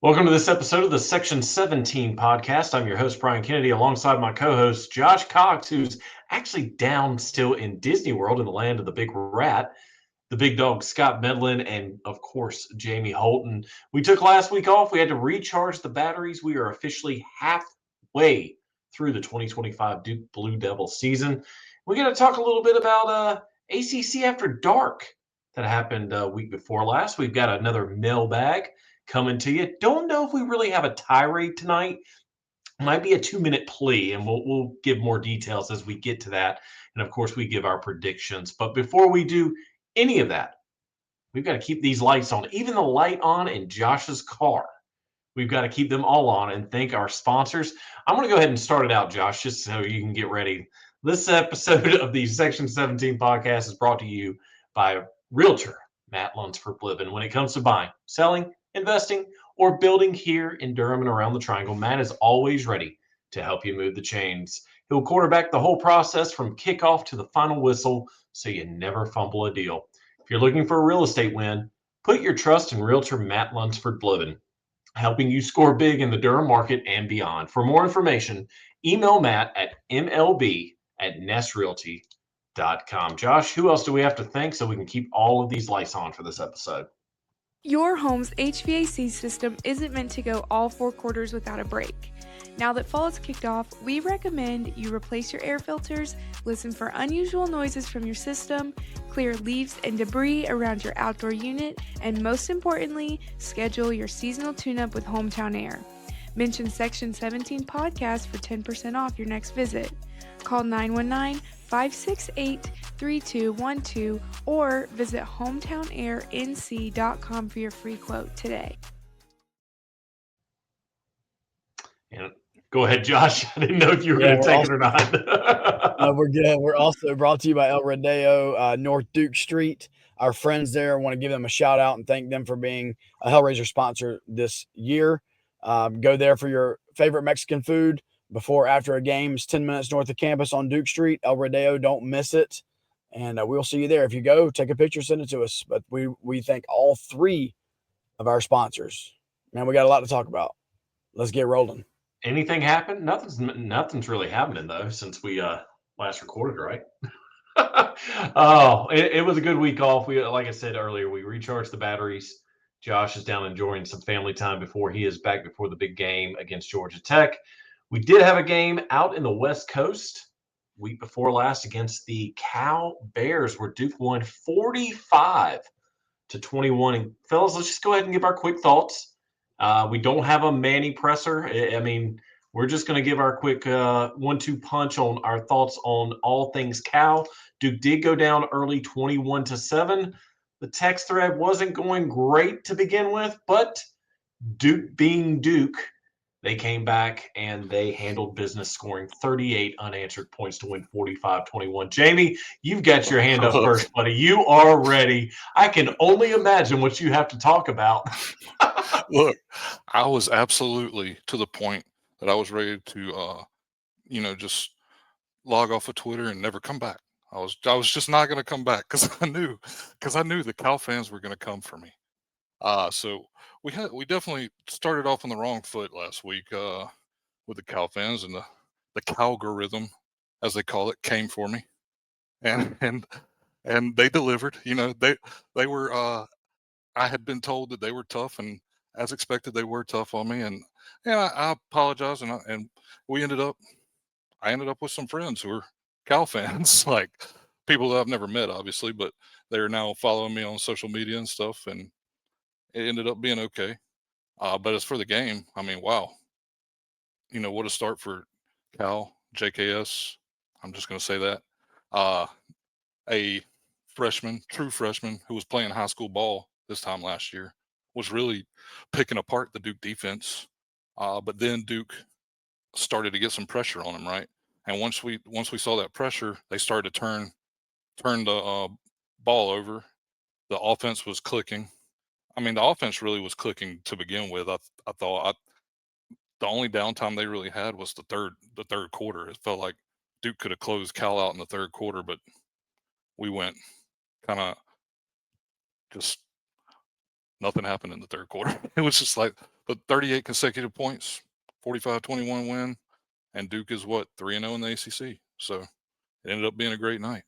Welcome to this episode of the Section 17 podcast. I'm your host, Brian Kennedy, alongside my co-host, Josh Cox, who's actually down still in Disney World in the land of the big rat, the big dog, Scott Medlin, and, of course, Jamie Holton. We took last week off. We had to recharge the batteries. We are officially halfway through the 2025 Duke Blue Devil season. We're going to talk a little bit about ACC After Dark that happened week before last. We've got another mailbag coming to you. Don't know if we really have a tirade tonight. Might be a 2-minute plea, and we'll give more details as we get to that. And of course, we give our predictions. But before we do any of that, we've got to keep these lights on, even the light on in Josh's car. We've got to keep them all on and thank our sponsors. I'm going to go ahead and start it out, Josh, just so you can get ready. This episode of the Section 17 podcast is brought to you by Realtor Matt Lunsford Living. When it comes to buying, selling, investing, or building here in Durham and around the Triangle, Matt is always ready to help you move the chains. He'll quarterback the whole process from kickoff to the final whistle so you never fumble a deal. If you're looking for a real estate win, put your trust in Realtor Matt Lunsford Living, helping you score big in the Durham market and beyond. For more information, email Matt at mlb@nestrealty.com. Josh, who else do we have to thank so we can keep all of these lights on for this episode? Your home's HVAC system isn't meant to go all 4 quarters without a break. Now that fall has kicked off, we recommend you replace your air filters, listen for unusual noises from your system, clear leaves and debris around your outdoor unit, and most importantly, schedule your seasonal tune-up with Hometown Air. Mention Section 17 podcast for 10% off your next visit. Call 919-568-3212 or visit hometownairnc.com for your free quote today. And go ahead, Josh. I didn't know if you were going to take it or not. No, we're good. We're also brought to you by El Rodeo, North Duke Street. Our friends there, I want to give them a shout out and thank them for being a Hellraiser sponsor this year. Go there for your favorite Mexican food before, after a game. It's 10 minutes north of campus on Duke Street. El Rodeo, don't miss it. And we'll see you there. If you go, take a picture, send it to us. But we thank all 3 of our sponsors. Man, we got a lot to talk about. Let's get rolling. Anything happened? Nothing's really happening though since we last recorded, right? It was a good week off. We, like I said earlier, we recharged the batteries. Josh is down enjoying some family time before he is back before the big game against Georgia Tech. We did have a game out in the West Coast week before last against the Cal Bears, where Duke won 45-21. And fellas, let's just go ahead and give our quick thoughts. We don't have a Manny presser. I mean, we're just going to give our quick 1-2 punch on our thoughts on all things Cal. Duke did go down early 21-7. The text thread wasn't going great to begin with, but Duke being Duke, they came back and they handled business, scoring 38 unanswered points to win 45-21. Jamie, you've got your hand up first, buddy. You are ready. I can only imagine what you have to talk about. Look, I was absolutely to the point that I was ready to, just log off of Twitter and never come back. I was just not going to come back because I knew the Cal fans were going to come for me. So we definitely started off on the wrong foot last week with the Cal fans, and the Calgorithm, as they call it, came for me, and they delivered. They were. I had been told that they were tough, and as expected, they were tough on me, and I apologize, and I ended up with some friends who are Cal fans, like people that I've never met, obviously, but they're now following me on social media and stuff, and it ended up being okay. But as for the game, I mean, wow, what a start for Cal, JKS. I'm just going to say that. A true freshman who was playing high school ball this time last year, was really picking apart the Duke defense. But then Duke started to get some pressure on him, right? And once we saw that pressure, they started to turn the ball over. The offense was clicking. I mean, the offense really was clicking to begin with. I thought the only downtime they really had was the third quarter. It felt like Duke could have closed Cal out in the third quarter, but we went kind of just nothing happened in the third quarter. It was just like But 38 consecutive points, 45-21 win, and Duke is what, 3-0 in the ACC. So it ended up being a great night.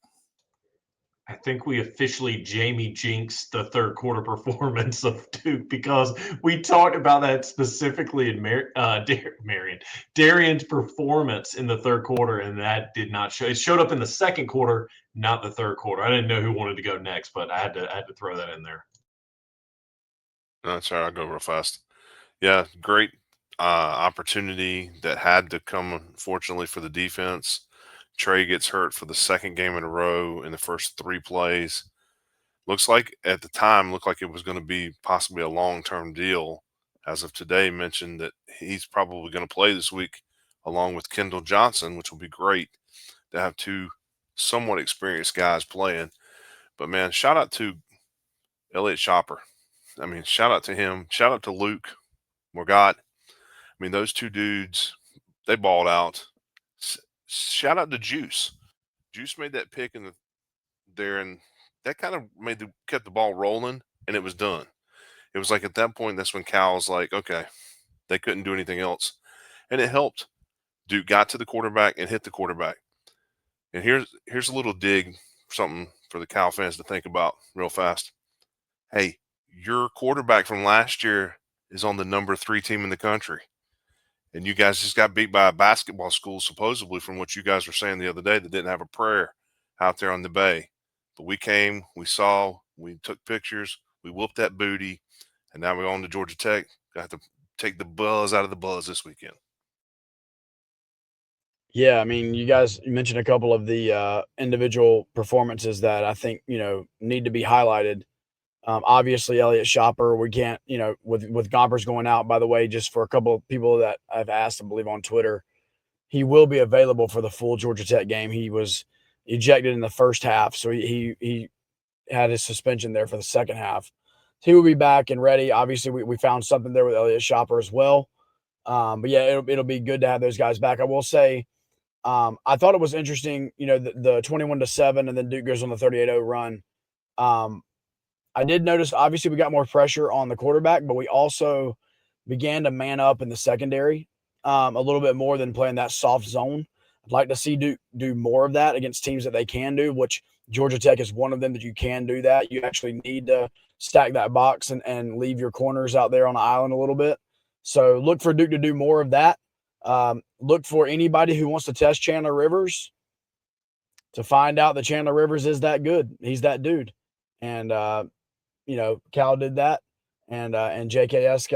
I think we officially Jamie jinxed the third quarter performance of Duke because we talked about that specifically in Darian's performance in the third quarter, and that did not show. It showed up in the second quarter, not the third quarter. I didn't know who wanted to go next, but I had to throw that in there. That's all right. I'll go real fast. Yeah, great opportunity that had to come, unfortunately, for the defense. Trey gets hurt for the second game in a row in the first 3 plays. Looks like at the time, looked like it was going to be possibly a long-term deal. As of today, mentioned that he's probably going to play this week along with Kendall Johnson, which will be great to have 2 somewhat experienced guys playing. But, man, shout out to Elliott Shopper. I mean, shout out to him. Shout out to Luke Morgott. I mean, those 2 dudes, they balled out. Shout out to Juice. Juice made that pick there, and that kind of kept the ball rolling, and it was done. It was like at that point, that's when Cal was like, okay, they couldn't do anything else. And it helped. Duke got to the quarterback and hit the quarterback. And here's a little dig, something for the Cal fans to think about real fast. Hey, your quarterback from last year is on the number 3 team in the country. And you guys just got beat by a basketball school, supposedly, from what you guys were saying the other day, that didn't have a prayer out there on the bay. But we came, we saw, we took pictures, we whooped that booty, and now we're on to Georgia Tech. Got to take the buzz out of the buzz this weekend. Yeah, I mean, you guys mentioned a couple of the individual performances that I think, need to be highlighted. Obviously, Elliott Shopper, we can't, with Gompers going out, by the way, just for a couple of people that I've asked, I believe, on Twitter, he will be available for the full Georgia Tech game. He was ejected in the first half, so he had his suspension there for the second half. He will be back and ready. Obviously, we found something there with Elliott Shopper as well. But yeah, it'll be good to have those guys back. I will say, I thought it was interesting, the 21-7, and then Duke goes on the 38-0 run. I did notice, obviously, we got more pressure on the quarterback, but we also began to man up in the secondary a little bit more than playing that soft zone. I'd like to see Duke do more of that against teams that they can do, which Georgia Tech is one of them that you can do that. You actually need to stack that box and leave your corners out there on the island a little bit. So look for Duke to do more of that. Look for anybody who wants to test Chandler Rivers to find out that Chandler Rivers is that good. He's that dude. And, Cal did that, and JKS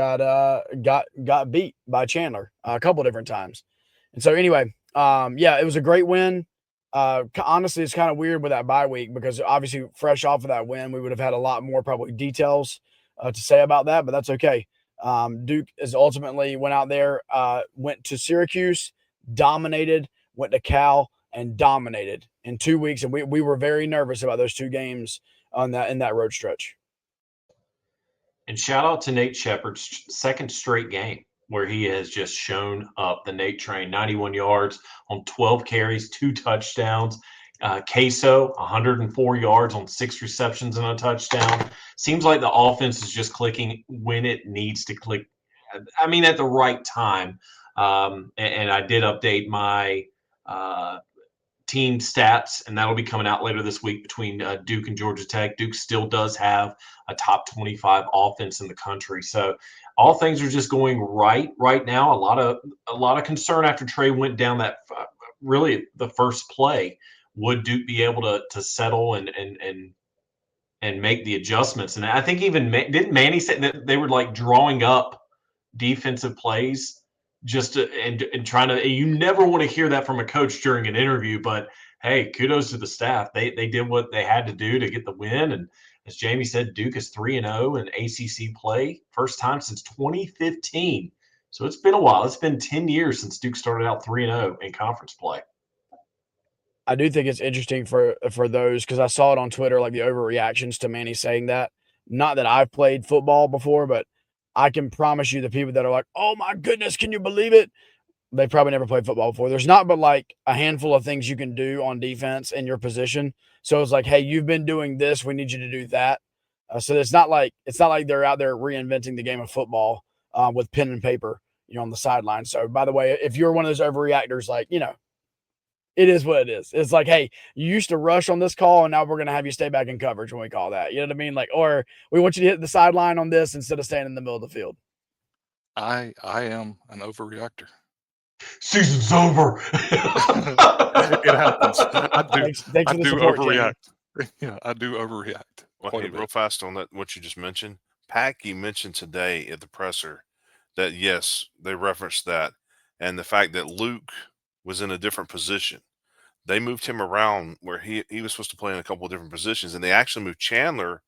got beat by Chandler a couple different times. And so anyway, it was a great win. Honestly, it's kind of weird with that bye week because obviously fresh off of that win, we would have had a lot more probably details to say about that, but that's okay. Duke is ultimately went out there, went to Syracuse, dominated, went to Cal, and dominated in 2 weeks. And we were very nervous about those 2 games in that road stretch. And shout out to Nate Shepard's second straight game where he has just shown up. The Nate train, 91 yards on 12 carries, 2 touchdowns. Queso, 104 yards on 6 receptions and a touchdown. Seems like the offense is just clicking when it needs to click. I mean, at the right time. And I did update my team stats, and that'll be coming out later this week between Duke and Georgia Tech. Duke still does have a top 25 offense in the country, so all things are just going right now. A lot of concern after Trey went down that really the first play. Would Duke be able to settle and make the adjustments? And I think even didn't Manny say that they were like drawing up defensive plays just and trying to. You never want to hear that from a coach during an interview, but hey, kudos to the staff. They did what they had to do to get the win. And as Jamie said, Duke is 3-0 in ACC play, first time since 2015. So it's been a while. It's been 10 years since Duke started out 3-0 in conference play. I do think it's interesting for those because I saw it on Twitter, like the overreactions to Manny saying that. Not that I've played football before, but I can promise you the people that are like, oh my goodness, can you believe it? They probably never played football before. There's not but like a handful of things you can do on defense in your position. So it's like, hey, you've been doing this. We need you to do that. So it's not like they're out there reinventing the game of football. with pen and paper, on the sideline. So, by the way, if you're one of those overreactors, like, it is what it is. It's like, hey, you used to rush on this call, and now we're going to have you stay back in coverage when we call that. You know what I mean? Like, or we want you to hit the sideline on this instead of staying in the middle of the field. I am an overreactor. Season's over. It happens. I do. Thanks I for the do support, overreact. Jamie. Yeah, I do overreact. Well, Quite hey, a bit. real fast on that, what you just mentioned. Packy mentioned today at the presser that yes, they referenced that, and the fact that Luke was in a different position. They moved him around where he was supposed to play in a couple of different positions, and they actually moved Chandler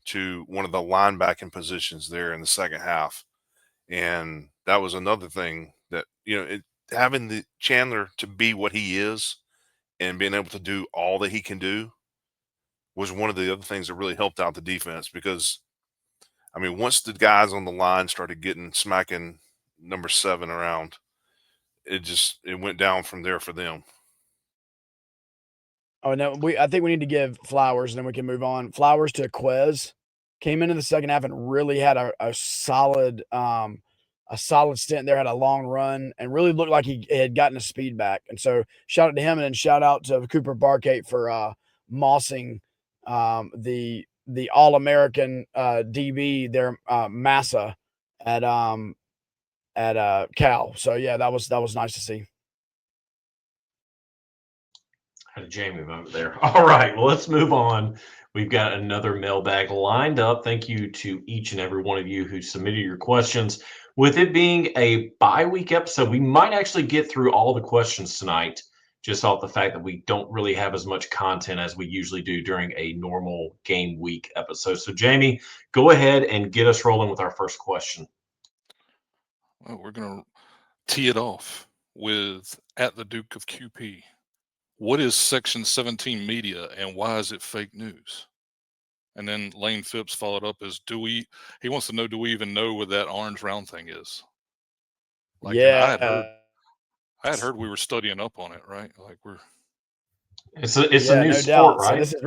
to one of the linebacking positions there in the second half. And that was another thing that, having the Chandler to be what he is and being able to do all that he can do was one of the other things that really helped out the defense, because I mean, once the guys on the line started smacking number 7 around, it went down from there for them. Oh no, I think we need to give flowers, and then we can move on. Flowers to Quez. Came into the second half and really had a solid stint there. Had a long run and really looked like he had gotten his speed back. And so shout out to him, and then shout out to Cooper Barkate for mossing the All-American DB there, Massa at Cal. So yeah, that was nice to see. Had a Jamie moment there. All right, well, let's move on. We've got another mailbag lined up. Thank you to each and every one of you who submitted your questions. With it being a bye week episode, we might actually get through all the questions tonight, just off the fact that we don't really have as much content as we usually do during a normal game week episode. So, Jamie, go ahead and get us rolling with our first question. Well, we're going to tee it off with at the Duke of QP. What is Section 17 media and why is it fake news? And then Lane Phipps followed up as, he wants to know, do we even know what that orange round thing is? Like, yeah. I had heard we were studying up on it, right? Like It's a new no sport, doubt. right? So this is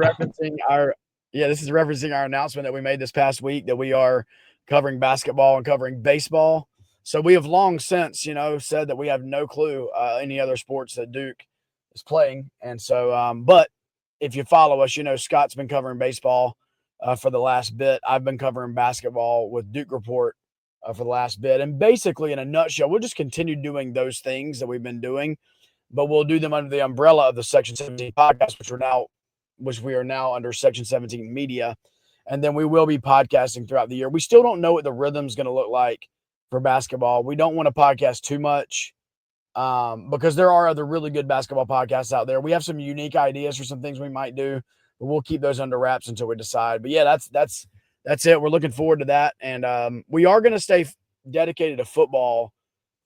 referencing our announcement that we made this past week that we are covering basketball and covering baseball. So we have long since, said that we have no clue any other sports that Duke is playing. And so, but if you follow us, Scott's been covering baseball for the last bit. I've been covering basketball with Duke Report for the last bit. And basically, in a nutshell, we'll just continue doing those things that we've been doing, but we'll do them under the umbrella of the Section 17 podcast, which we are now under Section 17 media. And then we will be podcasting throughout the year. We still don't know what the rhythm's going to look like for basketball. We don't want to podcast too much because there are other really good basketball podcasts out there. We have some unique ideas for some things we might do, but we'll keep those under wraps until we decide. But yeah, that's it. We're looking forward to that. And we are going to stay dedicated to football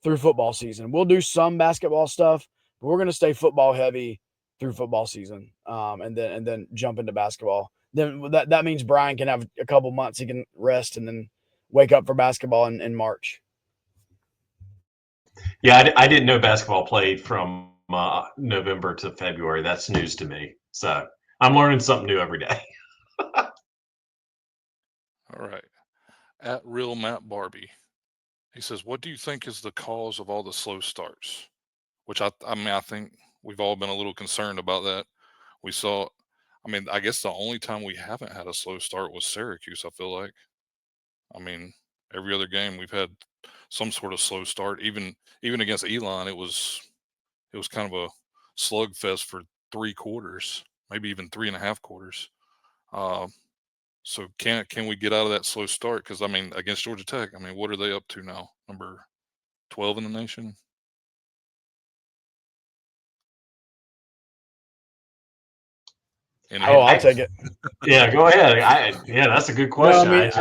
through football season. We'll do some basketball stuff, but we're going to stay football heavy through football season, and then jump into basketball. Then that means Brian can have a couple months he can rest and then wake up for basketball in March. Yeah, I didn't know basketball played from November to February. That's news to me. So I'm learning something new every day. All right. At Real Matt Barbie, he says, what do you think is the cause of all the slow starts? Which I think we've all been a little concerned about that. We saw, I guess the only time we haven't had a slow start was Syracuse, I feel like. Every other game we've had some sort of slow start. Even against Elon, it was kind of a slugfest for 3 quarters, maybe even 3.5 quarters. So can we get out of that slow start? Because against Georgia Tech, what are they up to now? Number 12 in the nation. I'll take it. Yeah, go ahead. That's a good question. No,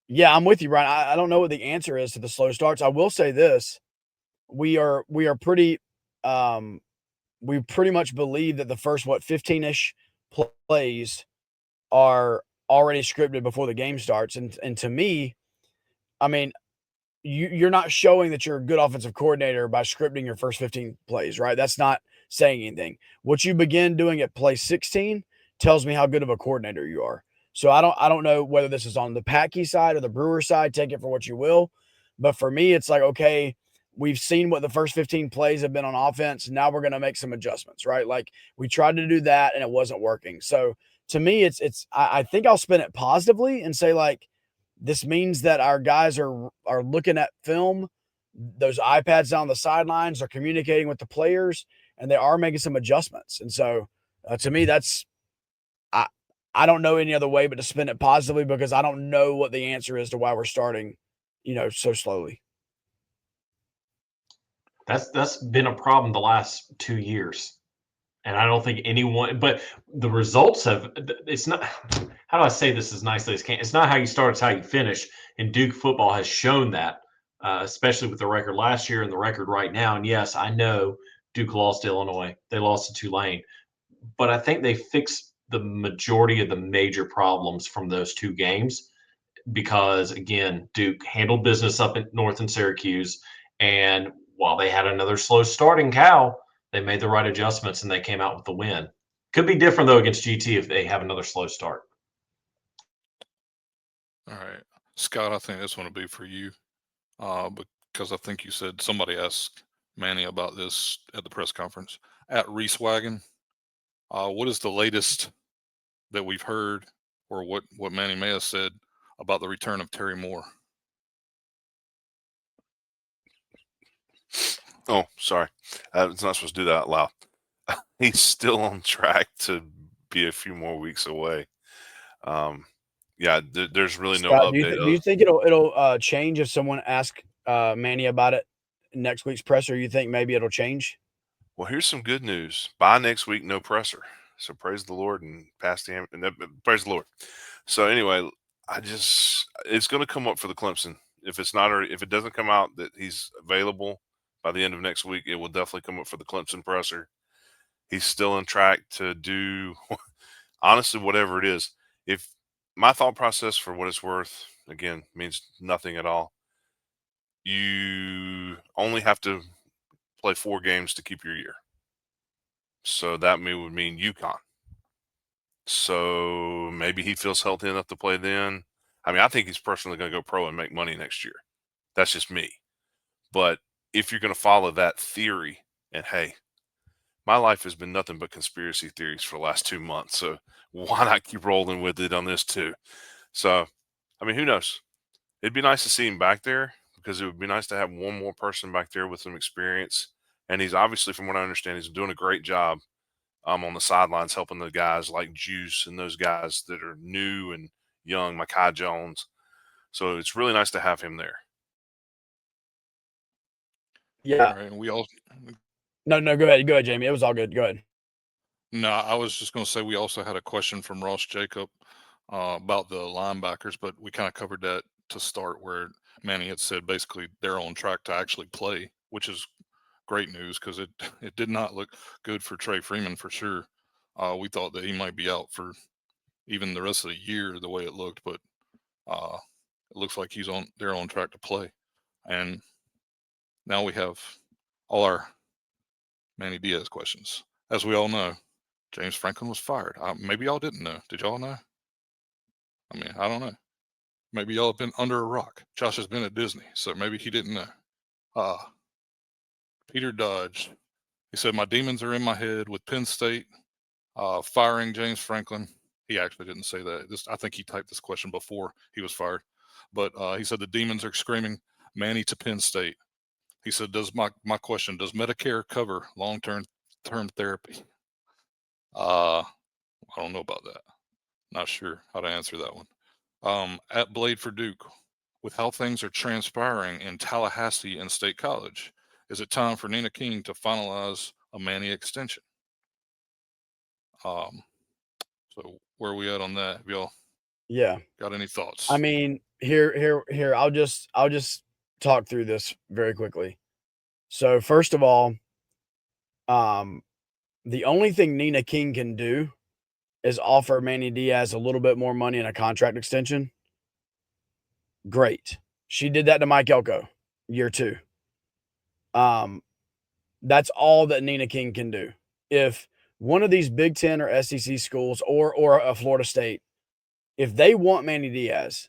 yeah, I'm with you, Brian. I don't know what the answer is to the slow starts. I will say this: we are pretty. We pretty much believe that the first 15-ish plays are already scripted before the game starts, and to me, you're not showing that you're a good offensive coordinator by scripting your first 15 plays, right? That's not saying anything. What you begin doing at play 16 tells me how good of a coordinator you are. So I don't know whether this is on the Packy side or the Brewer side. Take it for what you will. But for me, it's like, okay, we've seen what the first 15 plays have been on offense. Now we're going to make some adjustments, right? Like we tried to do that and it wasn't working. So to me, I think I'll spin it positively and say, like, this means that our guys are looking at film, those iPads down the sidelines, are communicating with the players, and they are making some adjustments. And so to me, I don't know any other way but to spin it positively, because I don't know what the answer is to why we're starting, so slowly. That's been a problem the last 2 years. And I don't think anyone, but the results have, it's not, how do I say this as nicely as can? It's not how you start, it's how you finish. And Duke football has shown that, especially with the record last year and the record right now. And yes, I know Duke lost to Illinois. They lost to Tulane. But I think they fixed the majority of the major problems from those two games because, again, Duke handled business up in North and Syracuse. And while they had another slow starting Cal, they made the right adjustments and they came out with the win. Could be different, though, against GT if they have another slow start. All right. Scott, I think this one will be for you because I think you said somebody asked Manny about this at the press conference. At Reese Wagon, what is the latest that we've heard or what Manny may have said about the return of Terry Moore? Oh, sorry. I was not supposed to do that out loud. He's still on track to be a few more weeks away. Yeah, there's really no Scott, update. Do you think it'll change if someone asks Manny about it next week's presser? You think maybe it'll change? Well, here's some good news. By next week, no presser. So praise the Lord and praise the Lord. So anyway, it's going to come up for the Clemson. If it doesn't come out that he's available by the end of next week, it will definitely come up for the Clemson presser. He's still on track to do, honestly, whatever it is. If my thought process, for what it's worth, again, means nothing at all. You only have to play 4 games to keep your year. So that would mean UConn. So maybe he feels healthy enough to play then. I mean, I think he's personally going to go pro and make money next year. That's just me. But if you're going to follow that theory, and hey, my life has been nothing but conspiracy theories for the last 2 months. So why not keep rolling with it on this too? So, I mean, who knows? It'd be nice to see him back there because it would be nice to have one more person back there with some experience. And he's obviously, from what I understand, he's doing a great job on the sidelines helping the guys like Juice and those guys that are new and young, Mekhi Jones. So it's really nice to have him there. Yeah. All right, and we all. No, go ahead, Jamie. It was all good. Go ahead. No, I was just going to say we also had a question from Ross Jacob about the linebackers, but we kind of covered that to start, where Manny had said basically they're on track to actually play, which is great news because it did not look good for Trey Freeman for sure. We thought that he might be out for even the rest of the year the way it looked, but it looks like they're on track to play. And now we have all our Manny Diaz questions. As we all know, James Franklin was fired. Maybe y'all didn't know. Did y'all know? I mean, I don't know. Maybe y'all have been under a rock. Josh has been at Disney, so maybe he didn't know. Peter Dodge, he said, my demons are in my head with Penn State firing James Franklin. He actually didn't say that. I think he typed this question before he was fired. But he said the demons are screaming, Manny to Penn State. He said, my question, does Medicare cover long-term therapy? I don't know about that. Not sure how to answer that one. At Blade for Duke, with how things are transpiring in Tallahassee and State College, is it time for Nina King to finalize a Manny extension? So where are we at on that? Have y'all got any thoughts? I mean, here. I'll just talk through this very quickly. So first of all, the only thing Nina King can do is offer Manny Diaz a little bit more money and a contract extension. Great. She did that to Mike Elko, year 2. That's all that Nina King can do. If one of these Big Ten or SEC schools or a Florida State if they want Manny Diaz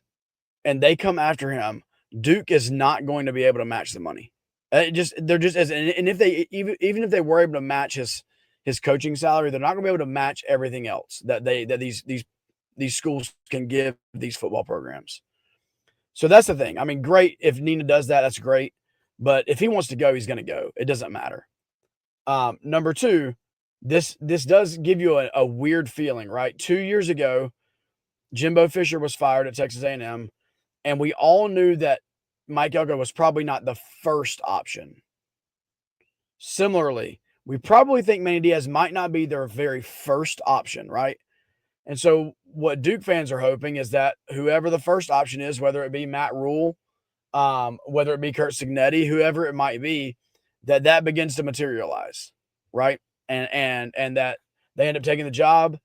and they come after him, Duke is not going to be able to match the money. They're just and if they even if they were able to match his coaching salary, they're not going to be able to match everything else that these schools can give these football programs. So that's the thing. I mean, great if Nina does that, that's great. But if he wants to go, he's going to go. It doesn't matter. Number two, this does give you a weird feeling, right? 2 years ago, Jimbo Fisher was fired at Texas A&M, and we all knew that Mike Elko was probably not the first option. Similarly, we probably think Manny Diaz might not be their very first option, right? And so what Duke fans are hoping is that whoever the first option is, whether it be Matt Rule, whether it be Kurt Signetti, whoever it might be, that begins to materialize, right? And that they end up taking the job,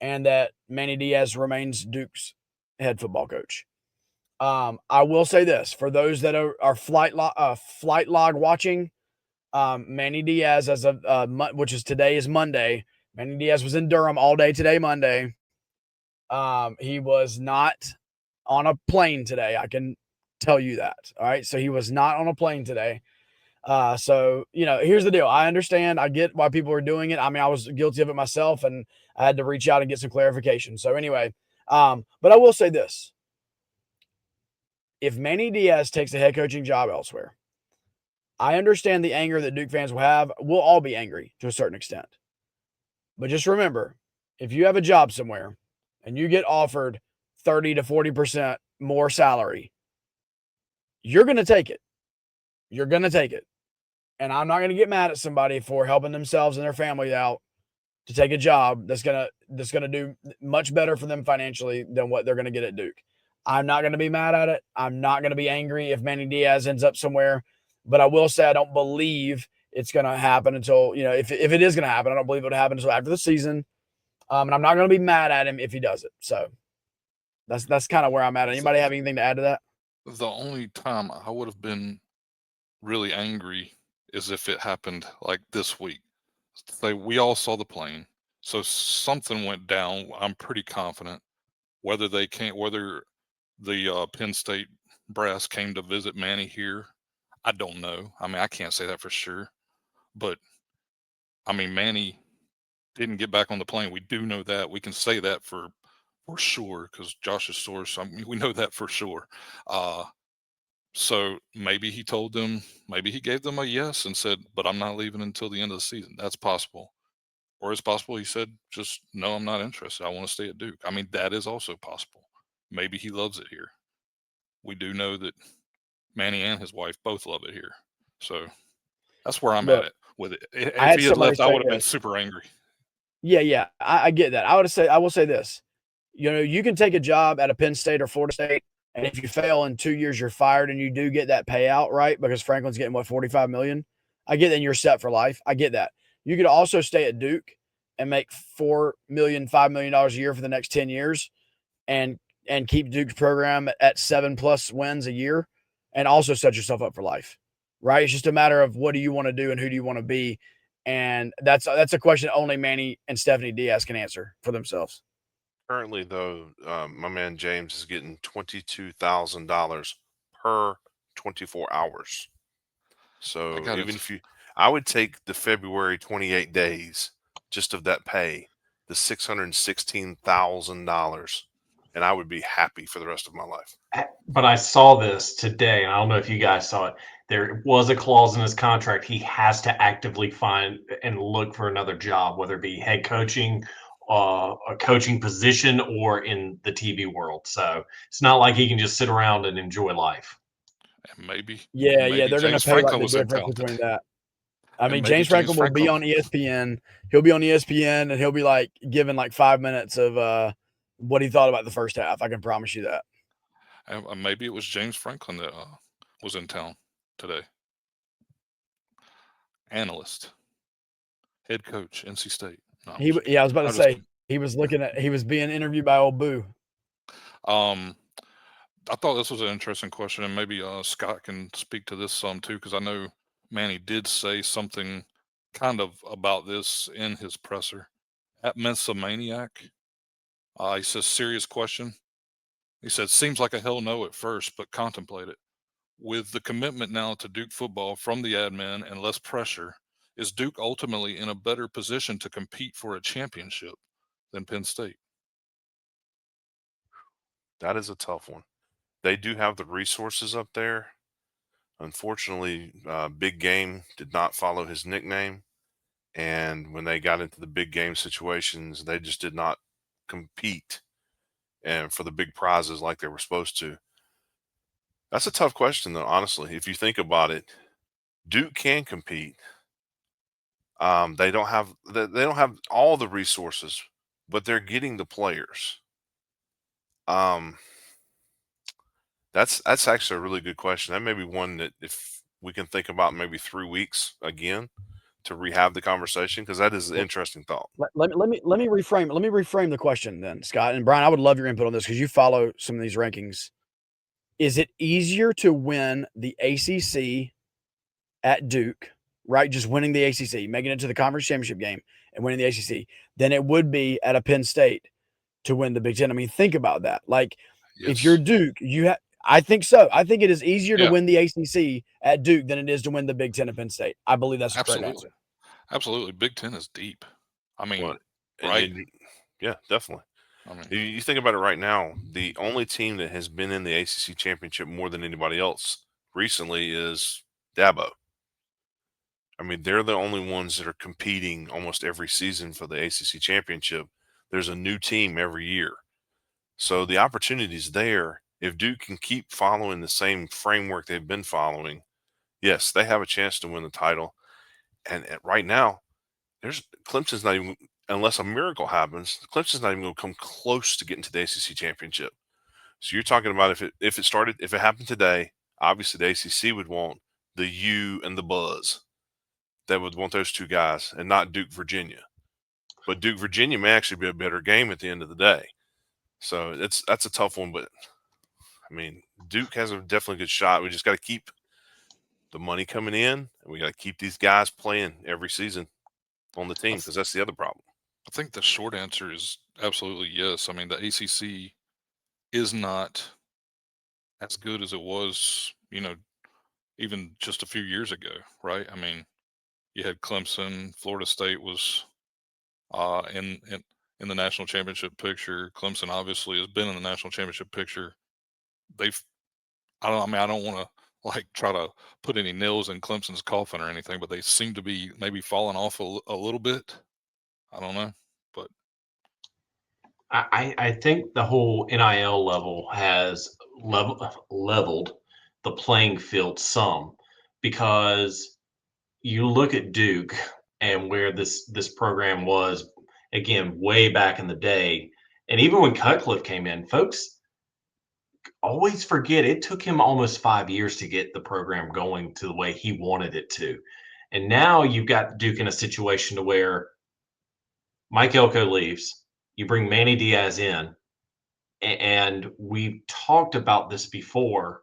and that Manny Diaz remains Duke's head football coach. I will say this for those that are flight log watching. Manny Diaz, as of which is today is Monday. Manny Diaz was in Durham all day today, Monday. He was not on a plane today. I can tell you that. All right. So he was not on a plane today. So, here's the deal. I understand. I get why people are doing it. I mean, I was guilty of it myself, and I had to reach out and get some clarification. So anyway, but I will say this. If Manny Diaz takes a head coaching job elsewhere, I understand the anger that Duke fans will have. We'll all be angry to a certain extent. But just remember, if you have a job somewhere and you get offered 30 to 40% more salary, you're going to take it. You're going to take it. And I'm not going to get mad at somebody for helping themselves and their family out to take a job that's going to do much better for them financially than what they're going to get at Duke. I'm not going to be mad at it. I'm not going to be angry if Manny Diaz ends up somewhere. But I will say I don't believe it's going to happen until, if it is going to happen, I don't believe it would happen until after the season. And I'm not going to be mad at him if he does it. So that's kind of where I'm at. Anybody have anything to add to that? The only time I would have been really angry is if it happened like this week. We all saw the plane, so something went down. I'm pretty confident. Whether the Penn State brass came to visit Manny here, I don't know. I mean, I can't say that for sure. But, I mean, Manny didn't get back on the plane. We do know that. We can say that for sure because Josh's source, I mean, we know that for sure. So maybe he told them, maybe he gave them a yes and said, but I'm not leaving until the end of the season. That's possible. Or it's possible he said, just, no, I'm not interested. I want to stay at Duke. I mean, that is also possible. Maybe he loves it here. We do know that Manny and his wife both love it here. So that's where I'm at it with it. If he had left, I would have been super angry. Yeah. I get that. I will say this. You can take a job at a Penn State or Florida State, and if you fail in 2 years, you're fired, and you do get that payout, right? Because Franklin's getting $45 million. I get that you're set for life. I get that. You could also stay at Duke and make $4 million, $5 million a year for the next 10 years, and keep Duke's program at 7+ wins a year, and also set yourself up for life, right? It's just a matter of what do you want to do and who do you want to be, and that's a question only Manny and Stephanie Diaz can answer for themselves. Currently, though, my man James is getting $22,000 per 24 hours. So I would take the February 28 days just of that pay, the $616,000, and I would be happy for the rest of my life. But I saw this today, and I don't know if you guys saw it. There was a clause in his contract. He has to actively find and look for another job, whether it be head coaching, a coaching position, or in the TV world. So it's not like he can just sit around and enjoy life. And maybe they're going to pay like the difference between that. I mean, James Franklin will be on ESPN. He'll be on ESPN, and he'll be like giving like 5 minutes of what he thought about the first half. I can promise you that. And maybe it was James Franklin that was in town today. Analyst, head coach, NC State. No, I was about to say he was being interviewed by old Boo. I thought this was an interesting question, and maybe Scott can speak to this some too, because I know Manny did say something kind of about this in his presser at Mensa Maniac. He says, serious question. He said, seems like a hell no at first, but contemplate it. With the commitment now to Duke football from the admin and less pressure, is Duke ultimately in a better position to compete for a championship than Penn State? That is a tough one. They do have the resources up there. Unfortunately, Big Game did not follow his nickname. And when they got into the big game situations, they just did not compete and for the big prizes like they were supposed to. That's a tough question, though, honestly. If you think about it, Duke can compete. They don't have all the resources, but they're getting the players. Um, that's actually a really good question. That may be one that if we can think about maybe 3 weeks again to rehab the conversation, because that is an interesting thought. Let me reframe the question then, Scott and Brian. I would love your input on this because you follow some of these rankings. Is it easier to win the ACC at Duke, right? Just winning the ACC, making it to the conference championship game and winning the ACC, than it would be at a Penn State to win the Big Ten? I mean, think about that. Like, if you're Duke, I think so. I think it is easier to win the ACC at Duke than it is to win the Big Ten at Penn State. I believe that's a correct answer. Absolutely. Big Ten is deep. I mean, right? Yeah, definitely. I mean, you think about it right now, the only team that has been in the ACC championship more than anybody else recently is Dabo. I mean, they're the only ones that are competing almost every season for the ACC championship. There's a new team every year. So the opportunity's there. If Duke can keep following the same framework they've been following, yes, they have a chance to win the title. And right now, Clemson's not even, unless a miracle happens, Clemson's not even going to come close to getting to the ACC championship. So you're talking about if it happened today, obviously the ACC would want the U and the Buzz. That would want those two guys and not Duke, Virginia. But Duke, Virginia may actually be a better game at the end of the day. So that's a tough one. But, I mean, Duke has a definitely good shot. We just got to keep the money coming in, and we got to keep these guys playing every season on the team, because that's the other problem. I think the short answer is absolutely yes. I mean, the ACC is not as good as it was, even just a few years ago, right? I mean, you had Clemson, Florida State was in the national championship picture. Clemson obviously has been in the national championship picture. I don't want to like try to put any nails in Clemson's coffin or anything, but they seem to be maybe falling off a little bit. I don't know, but I think the whole NIL level has leveled the playing field some, because you look at Duke and where this program was, again, way back in the day, and even when Cutcliffe came in, folks always forget it took him almost 5 years to get the program going to the way he wanted it to. And now you've got Duke in a situation to where Mike Elko leaves, you bring Manny Diaz in, and we've talked about this before,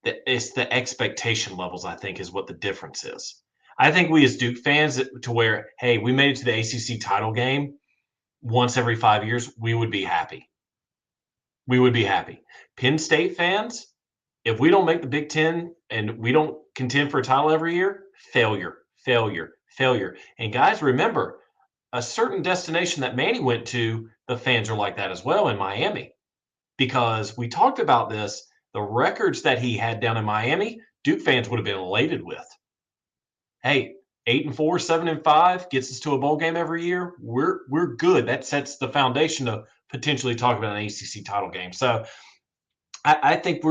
that it's the expectation levels, I think, is what the difference is. I think we as Duke fans, to where, hey, we made it to the ACC title game once every 5 years, we would be happy. We would be happy. Penn State fans, if we don't make the Big Ten and we don't contend for a title every year, failure, failure, failure. And guys, remember, a certain destination that Manny went to, the fans are like that as well in Miami. Because we talked about this, the records that he had down in Miami, Duke fans would have been elated with. Hey, 8-4, 7-5 gets us to a bowl game every year. We're good. That sets the foundation to potentially talk about an ACC title game. So I think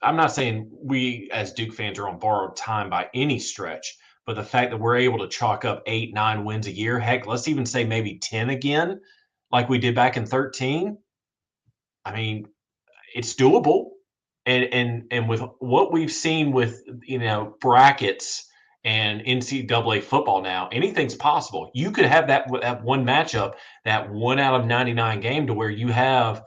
I'm not saying we as Duke fans are on borrowed time by any stretch, but the fact that we're able to chalk up 8, 9 wins a year, heck, let's even say maybe 10 again, like we did back in 13. I mean, it's doable. And with what we've seen with, brackets and NCAA football now, anything's possible. You could have that one matchup, that 1 out of 99 game, to where you have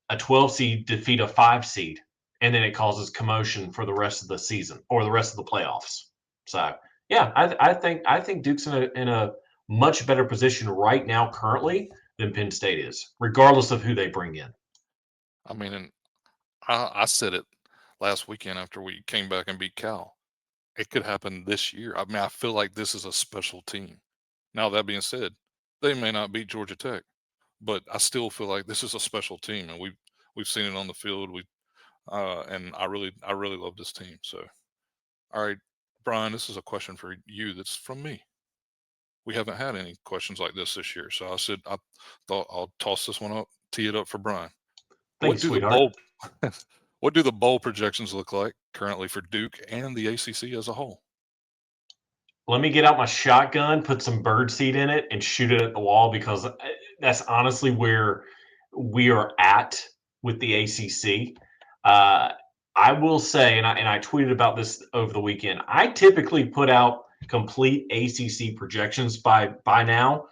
a 12 seed defeat a 5 seed, and then it causes commotion for the rest of the season or the rest of the playoffs. So yeah, I think Duke's in a much better position right now currently than Penn State is, regardless of who they bring in. I mean, I said it last weekend after we came back and beat Cal. It could happen this year. I mean, I feel like this is a special team. Now, that being said, they may not beat Georgia Tech, but I still feel like this is a special team, and we've seen it on the field. And I really love this team. So, all right, Brian, this is a question for you that's from me. We haven't had any questions like this year, so I thought I'll toss this one up, tee it up for Brian. Thanks, What do the sweetheart. bowl what do the bowl projections look like currently for Duke and the ACC as a whole? Let me get out my shotgun, put some bird seed in it, and shoot it at the wall because that's honestly where we are at with the ACC. I will say, and I tweeted about this over the weekend. I typically put out complete ACC projections by now.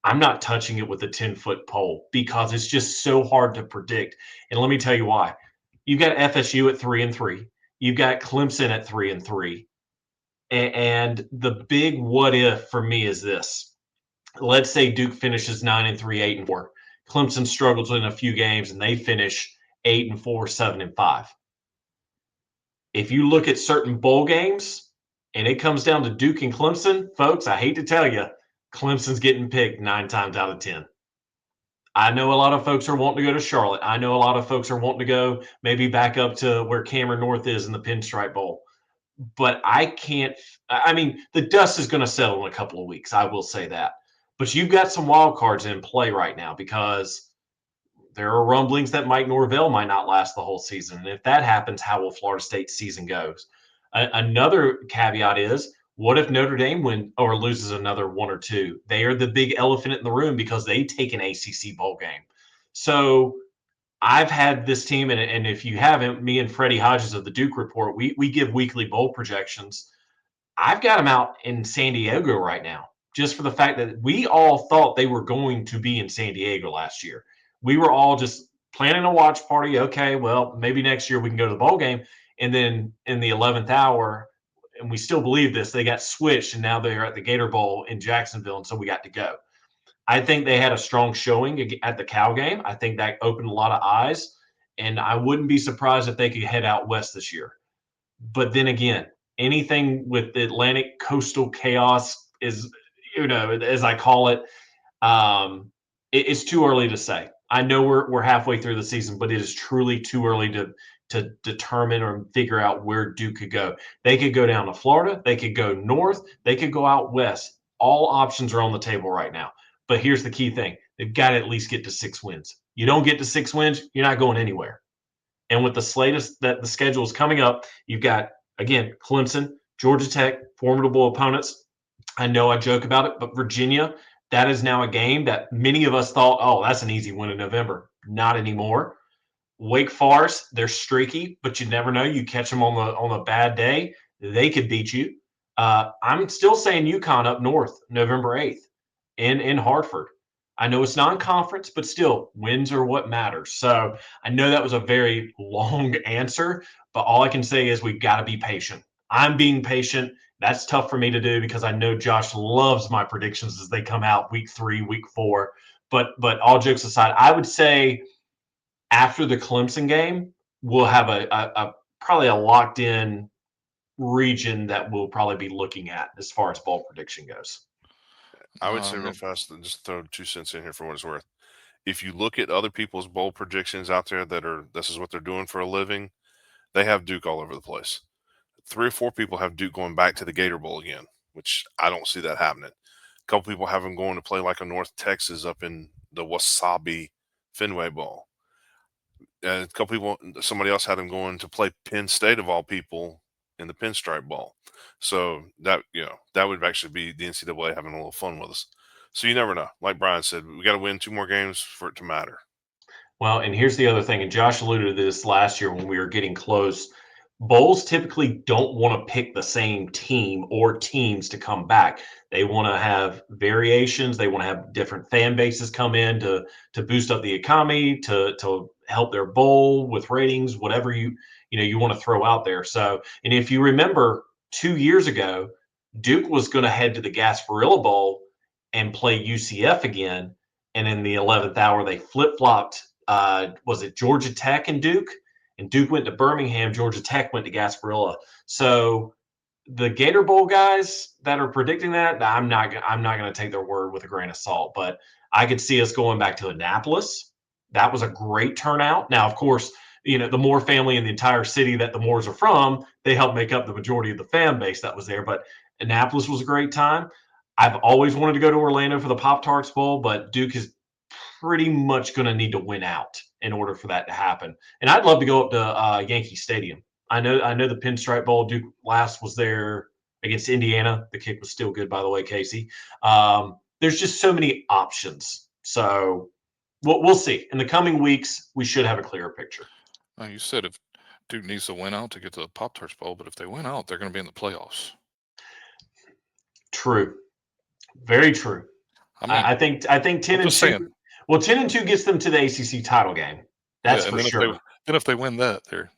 I'm not touching it with a 10-foot pole because it's just so hard to predict. And let me tell you why. You've got FSU at 3-3. You've got Clemson at 3-3. And the big what if for me is this. Let's say Duke finishes 9-3, 8-4. Clemson struggles in a few games and they finish 8-4, 7-5. If you look at certain bowl games and it comes down to Duke and Clemson, folks, I hate to tell you, Clemson's getting picked 9 times out of 10. I know a lot of folks are wanting to go to Charlotte. I know a lot of folks are wanting to go maybe back up to where Cameron North is in the Pinstripe Bowl. But I can't. I mean, the dust is going to settle in a couple of weeks. I will say that. But you've got some wild cards in play right now because there are rumblings that Mike Norvell might not last the whole season. And if that happens, how will Florida State's season goes? Another caveat is, what if Notre Dame wins or loses another one or two? They are the big elephant in the room because they take an ACC bowl game. So I've had this team, and if you haven't, me and Freddie Hodges of the Duke Report, we give weekly bowl projections. I've got them out in San Diego right now, just for the fact that we all thought they were going to be in San Diego last year. We were all just planning a watch party. Okay, well, maybe next year we can go to the bowl game. And then in the 11th hour, and we still believe this, they got switched, and now they're at the Gator Bowl in Jacksonville, and so we got to go. I think they had a strong showing at the Cal game. I think that opened a lot of eyes, and I wouldn't be surprised if they could head out west this year. But then again, anything with the Atlantic coastal chaos is, as I call it, it's too early to say. I know we're halfway through the season, but it is truly too early to determine or figure out where Duke could go. They could go down to Florida. They could go north. They could go out west. All options are on the table right now. But here's the key thing. They've got to at least get to 6 wins. You don't get to 6 wins, you're not going anywhere. And with the slate that the schedule is coming up, you've got, again, Clemson, Georgia Tech, formidable opponents. I know I joke about it, but Virginia, that is now a game that many of us thought, oh, that's an easy win in November. Not anymore. Wake Forest, they're streaky, but you never know. You catch them on a bad day, they could beat you. I'm still saying UConn up north, November 8th in Hartford. I know it's non-conference, but still, wins are what matters. So I know that was a very long answer, but all I can say is we've got to be patient. I'm being patient. That's tough for me to do because I know Josh loves my predictions as they come out week 3, week 4. But all jokes aside, I would say after the Clemson game, we'll have a probably a locked in region that we'll probably be looking at as far as bowl prediction goes. I would say real fast, and just throw 2 cents in here for what it's worth. If you look at other people's bowl predictions out there this is what they're doing for a living, they have Duke all over the place. 3 or 4 people have Duke going back to the Gator Bowl again, which I don't see that happening. A couple people have them going to play like a North Texas up in the Wasabi Fenway Bowl. A couple people, somebody else had them going to play Penn State of all people in the Pinstripe Bowl. So that would actually be the NCAA having a little fun with us. So you never know. Like Brian said, we got to win 2 more games for it to matter. Well, and here's the other thing, and Josh alluded to this last year when we were getting close. Bowls typically don't want to pick the same team or teams to come back. They want to have variations. They want to have different fan bases come in to boost up the economy, to help their bowl with ratings, whatever you want to throw out there. So, and if you remember 2 years ago, Duke was going to head to the Gasparilla Bowl and play UCF again. And in the 11th hour, they flip-flopped. Was it Georgia Tech and Duke? and Duke went to Birmingham, Georgia Tech went to Gasparilla. So the Gator Bowl guys that are predicting that, I'm not going to take their word with a grain of salt, but I could see us going back to Annapolis. That was a great turnout. Now, of course, the Moore family and the entire city that the Moores are from, they helped make up the majority of the fan base that was there. But Annapolis was a great time. I've always wanted to go to Orlando for the Pop-Tarts Bowl, but Duke is pretty much going to need to win out in order for that to happen. And I'd love to go up to Yankee Stadium. I know the Pinstripe Bowl. Duke last was there against Indiana. The kick was still good, by the way, Casey. There's just so many options. So we'll see. In the coming weeks, we should have a clearer picture. You said if Duke needs to win out to get to the Pop-Tarts Bowl, but if they win out, they're going to be in the playoffs. True. Very true. I think 10 and 2. Well, 10 and 2 gets them to the ACC title game. That's for sure. If they win that, they're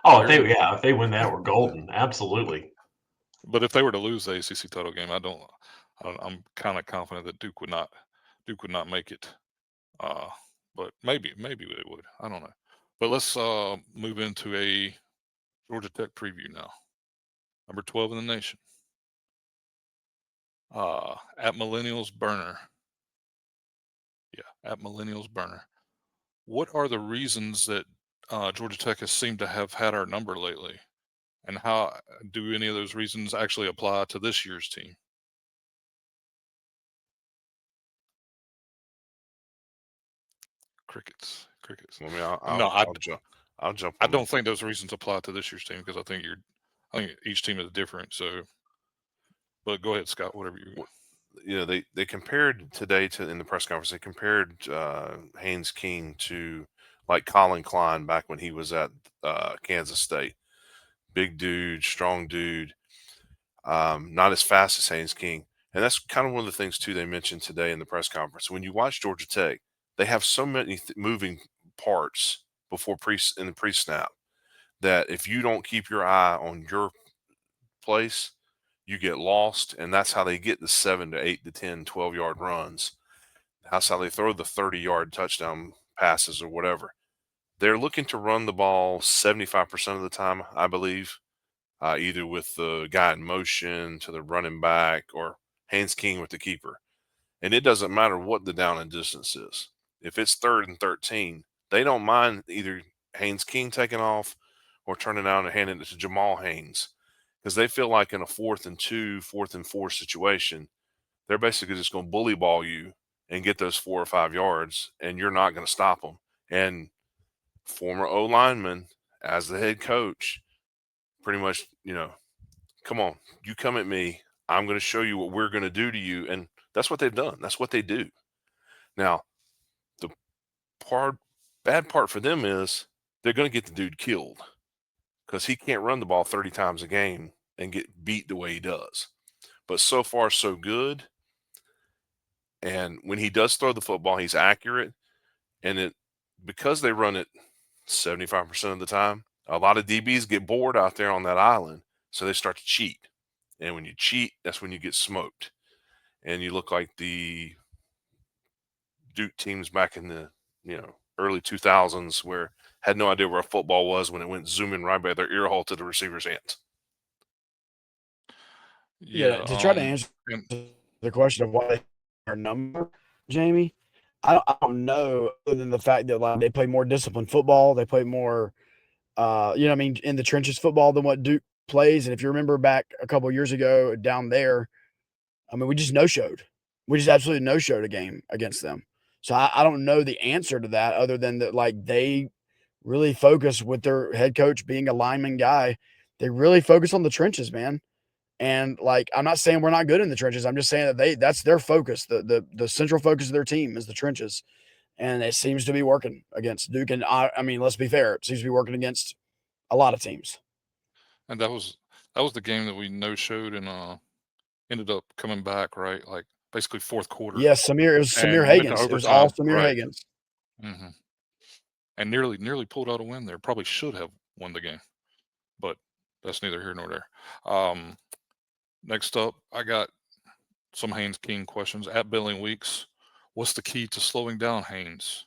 if they win that, we're golden. Absolutely. But if they were to lose the ACC title game, I'm kind of confident that Duke would not make it. But maybe they would. I don't know. But let's move into a Georgia Tech preview now. Number 12 in the nation. At Millennials Burner. Yeah, at Millennials Burner. What are the reasons that Georgia Tech has seemed to have had our number lately? And how do any of those reasons actually apply to this year's team? Crickets. I mean, I'll jump. I don't think those reasons apply to this year's team because I think each team is different. So, but go ahead, Scott. Whatever you. They compared today in the press conference. They compared Haynes King to like Colin Klein back when he was at Kansas State. Big dude, strong dude, not as fast as Haynes King. And that's kind of one of the things, too, they mentioned today in the press conference. When you watch Georgia Tech, they have so many moving parts in the pre-snap that if you don't keep your eye on your place, you get lost. And that's how they get the 7 to 8 to 10, 12-yard runs. That's how they throw the 30-yard touchdown passes or whatever. They're looking to run the ball 75% of the time, I believe, either with the guy in motion to the running back or Haynes King with the keeper. And it doesn't matter what the down and distance is. If it's 3rd and 13, they don't mind either Haynes King taking off or turning out and handing it to Jamal Haynes because they feel like in a 4th and 2, 4th and 4 situation, they're basically just going to bully ball you and get those 4 or 5 yards, and you're not going to stop them. And former O-lineman as the head coach, pretty much, come on, you come at me. I'm going to show you what we're going to do to you. And that's what they've done. That's what they do. Now, the bad part for them is they're going to get the dude killed because he can't run the ball 30 times a game and get beat the way he does. But so far, so good. And when he does throw the football, he's accurate. And because they run it 75% of the time, a lot of DBs get bored out there on that island, so they start to cheat. And when you cheat, that's when you get smoked. And you look like the Duke teams back in the early 2000s where had no idea where a football was when it went zooming right by their ear hole to the receiver's hands. Yeah, to try to answer the question of why our number, Jamie, I don't know other than the fact that they play more disciplined football. They play more, in the trenches football than what Duke plays. And if you remember back a couple of years ago down there, we just no-showed. We just absolutely no-showed a game against them. So I don't know the answer to that other than that, they really focus with their head coach being a lineman guy. They really focus on the trenches, man. And I'm not saying we're not good in the trenches. I'm just saying that that's their focus. The central focus of their team is the trenches. And it seems to be working against Duke. And let's be fair. It seems to be working against a lot of teams. And that was the game that we no-showed and ended up coming back, right? Basically 4th quarter. Yes, Samir. It was Samir Hagans. It was all Samir Hagans. Mm-hmm. And nearly pulled out a win there. Probably should have won the game, but that's neither here nor there. Next up, I got some Haynes King questions. At Billing Weeks, what's the key to slowing down Haynes?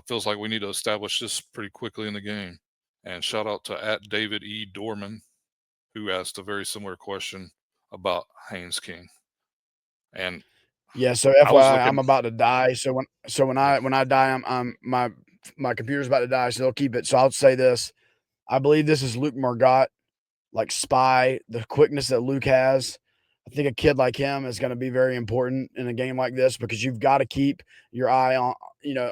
Feels like we need to establish this pretty quickly in the game. And shout out to @David E. Dorman, who asked a very similar question about Haynes King. And Yeah, so I was FYI, I'm looking. about to die. So when I die, I'm my computer's about to die, so they'll keep it. So I'll say this. I believe this is Luke Margot, like spy, the quickness that Luke has. I think a kid like him is going to be very important in a game like this because you've got to keep your eye on,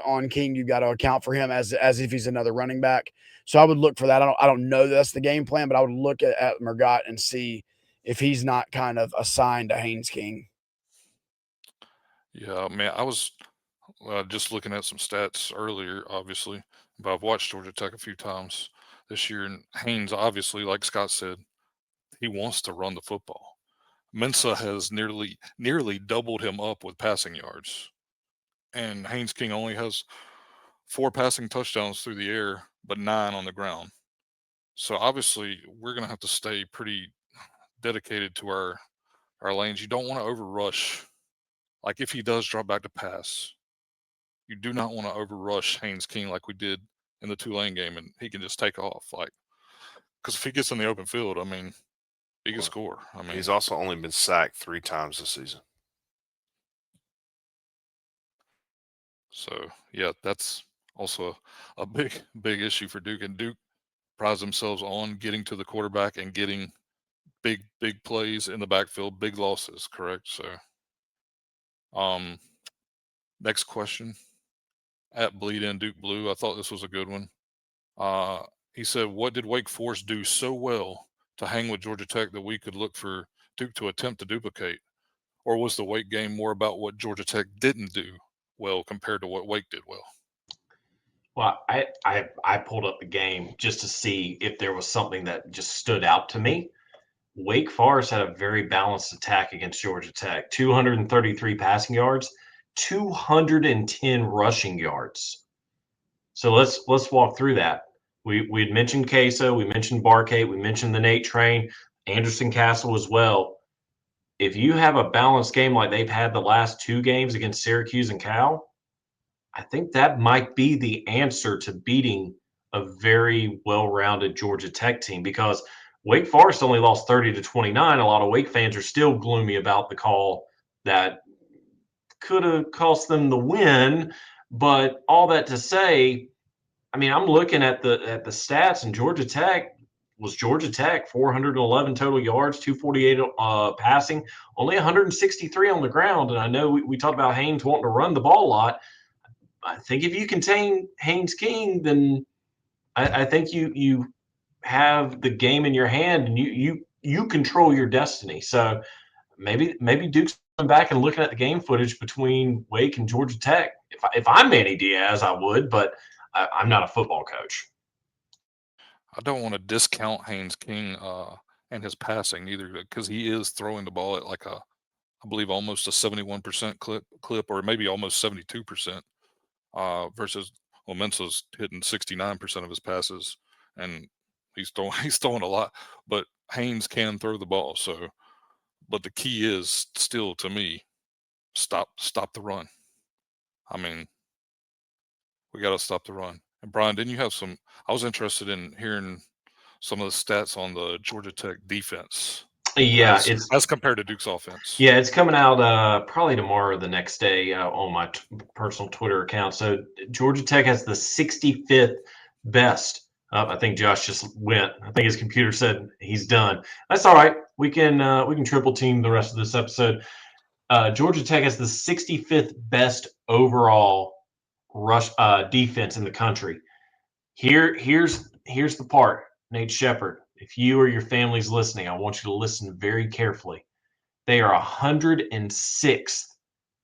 on King. You've got to account for him as if he's another running back. So I would look for that. I don't know that's the game plan, but I would look at Margot and see if he's not kind of assigned to Haynes King. Yeah, man, I was just looking at some stats earlier, obviously, but I've watched Georgia Tech a few times this year, and Haynes, obviously, like Scott said, he wants to run the football. Mensa has nearly doubled him up with passing yards, and Haynes King only has 4 passing touchdowns through the air, but 9 on the ground. So obviously, we're going to have to stay pretty dedicated to our lanes. You don't want to overrush. Like if he does drop back to pass, you do not want to overrush Haynes King like we did in the Tulane game, and he can just take off. Like, because if he gets in the open field, I mean, he can score. I mean, He's also only been sacked 3 times this season. So yeah, that's also a big issue for Duke. And Duke prides themselves on getting to the quarterback and getting big plays in the backfield, big losses. Correct. So, next question @Bleed In Duke Blue. I thought this was a good one. He said, "What did Wake Forest do so well to hang with Georgia Tech that we could look for Duke to attempt to duplicate? Or was the Wake game more about what Georgia Tech didn't do well compared to what Wake did well?" Well, I pulled up the game just to see if there was something that just stood out to me. Wake Forest had a very balanced attack against Georgia Tech. 233 passing yards, 210 rushing yards. So let's walk through that. We had mentioned Queso, we mentioned Barcade, we mentioned the Nate Train, Anderson Castle as well. If you have a balanced game like they've had the last 2 games against Syracuse and Cal, I think that might be the answer to beating a very well-rounded Georgia Tech team because Wake Forest only lost 30-29. A lot of Wake fans are still gloomy about the call that could have cost them the win. But all that to say, I mean, I'm looking at the stats, and Georgia Tech 411 total yards, 248 passing, only 163 on the ground. And I know we talked about Haynes wanting to run the ball a lot. I think if you contain Haynes King, then I think you have the game in your hand and you control your destiny. So maybe Duke's coming back and looking at the game footage between Wake and Georgia Tech. If I'm Manny Diaz, I would, but I'm not a football coach. I don't want to discount Haynes King and his passing either, because he is throwing the ball at like I believe almost a 71% clip, or maybe almost 72%. Versus Mensa's hitting 69% of his passes, and he's throwing a lot. But Haynes can throw the ball. So, but the key is still to me, stop the run. I mean, we got to stop the run. And Brian, didn't you have some? I was interested in hearing some of the stats on the Georgia Tech defense. Yeah, as compared to Duke's offense. Yeah, it's coming out probably tomorrow or the next day on my personal Twitter account. So Georgia Tech has the 65th best. I think Josh just went. I think his computer said he's done. That's all right. We can triple team the rest of this episode. Georgia Tech has the 65th best overall rush defense in the country. Here's the part, Nate Shepard. If you or your family's listening, I want you to listen very carefully. They are 106th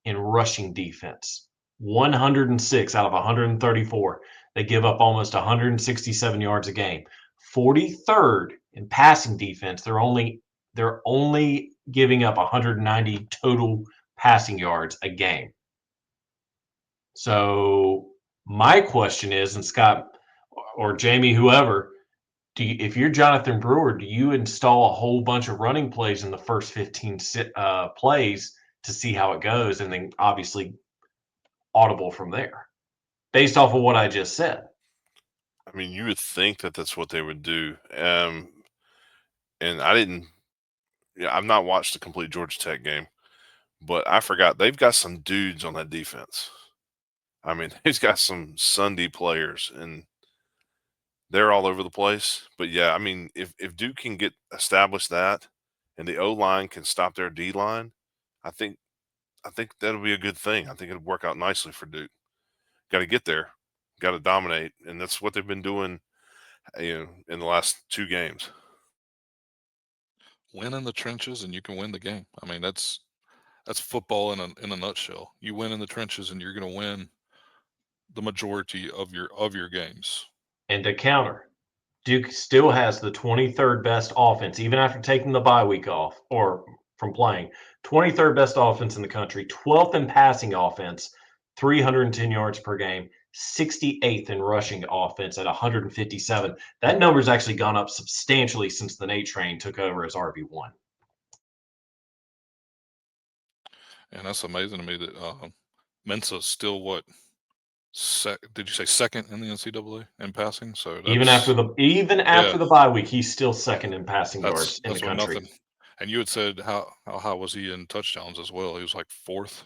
in rushing defense. 106 out of 134. They give up almost 167 yards a game. 43rd in passing defense. They're only giving up 190 total passing yards a game. So my question is, and Scott or Jamie, whoever, if you're Jonathan Brewer, do you install a whole bunch of running plays in the first 15 plays to see how it goes, and then obviously audible from there, based off of what I just said? I mean, you would think that that's what they would do. And I've not watched the complete Georgia Tech game, but I forgot they've got some dudes on that defense. I mean, they've got some Sunday players, and they're all over the place. But yeah, I mean, if Duke can get established that, and the O line can stop their D line, I think that'll be a good thing. I think it'll work out nicely for Duke. Got to get there, got to dominate, and that's what they've been doing, in the last 2 games. Win in the trenches and you can win the game. I mean, that's football in a nutshell. You win in the trenches and you're going to win the majority of your games. And to counter, Duke still has the 23rd best offense, even after taking the bye week off or from playing. 23rd best offense in the country, 12th in passing offense, 310 yards per game, 68th in rushing offense at 157. That number's actually gone up substantially since the Nate Train took over as RB1. And that's amazing to me that Mensa's still what? Did you say second in the NCAA in passing? So Even after the bye week, he's still second in passing yards in the country. Nothing. And you had said how high was he in touchdowns as well? He was like fourth,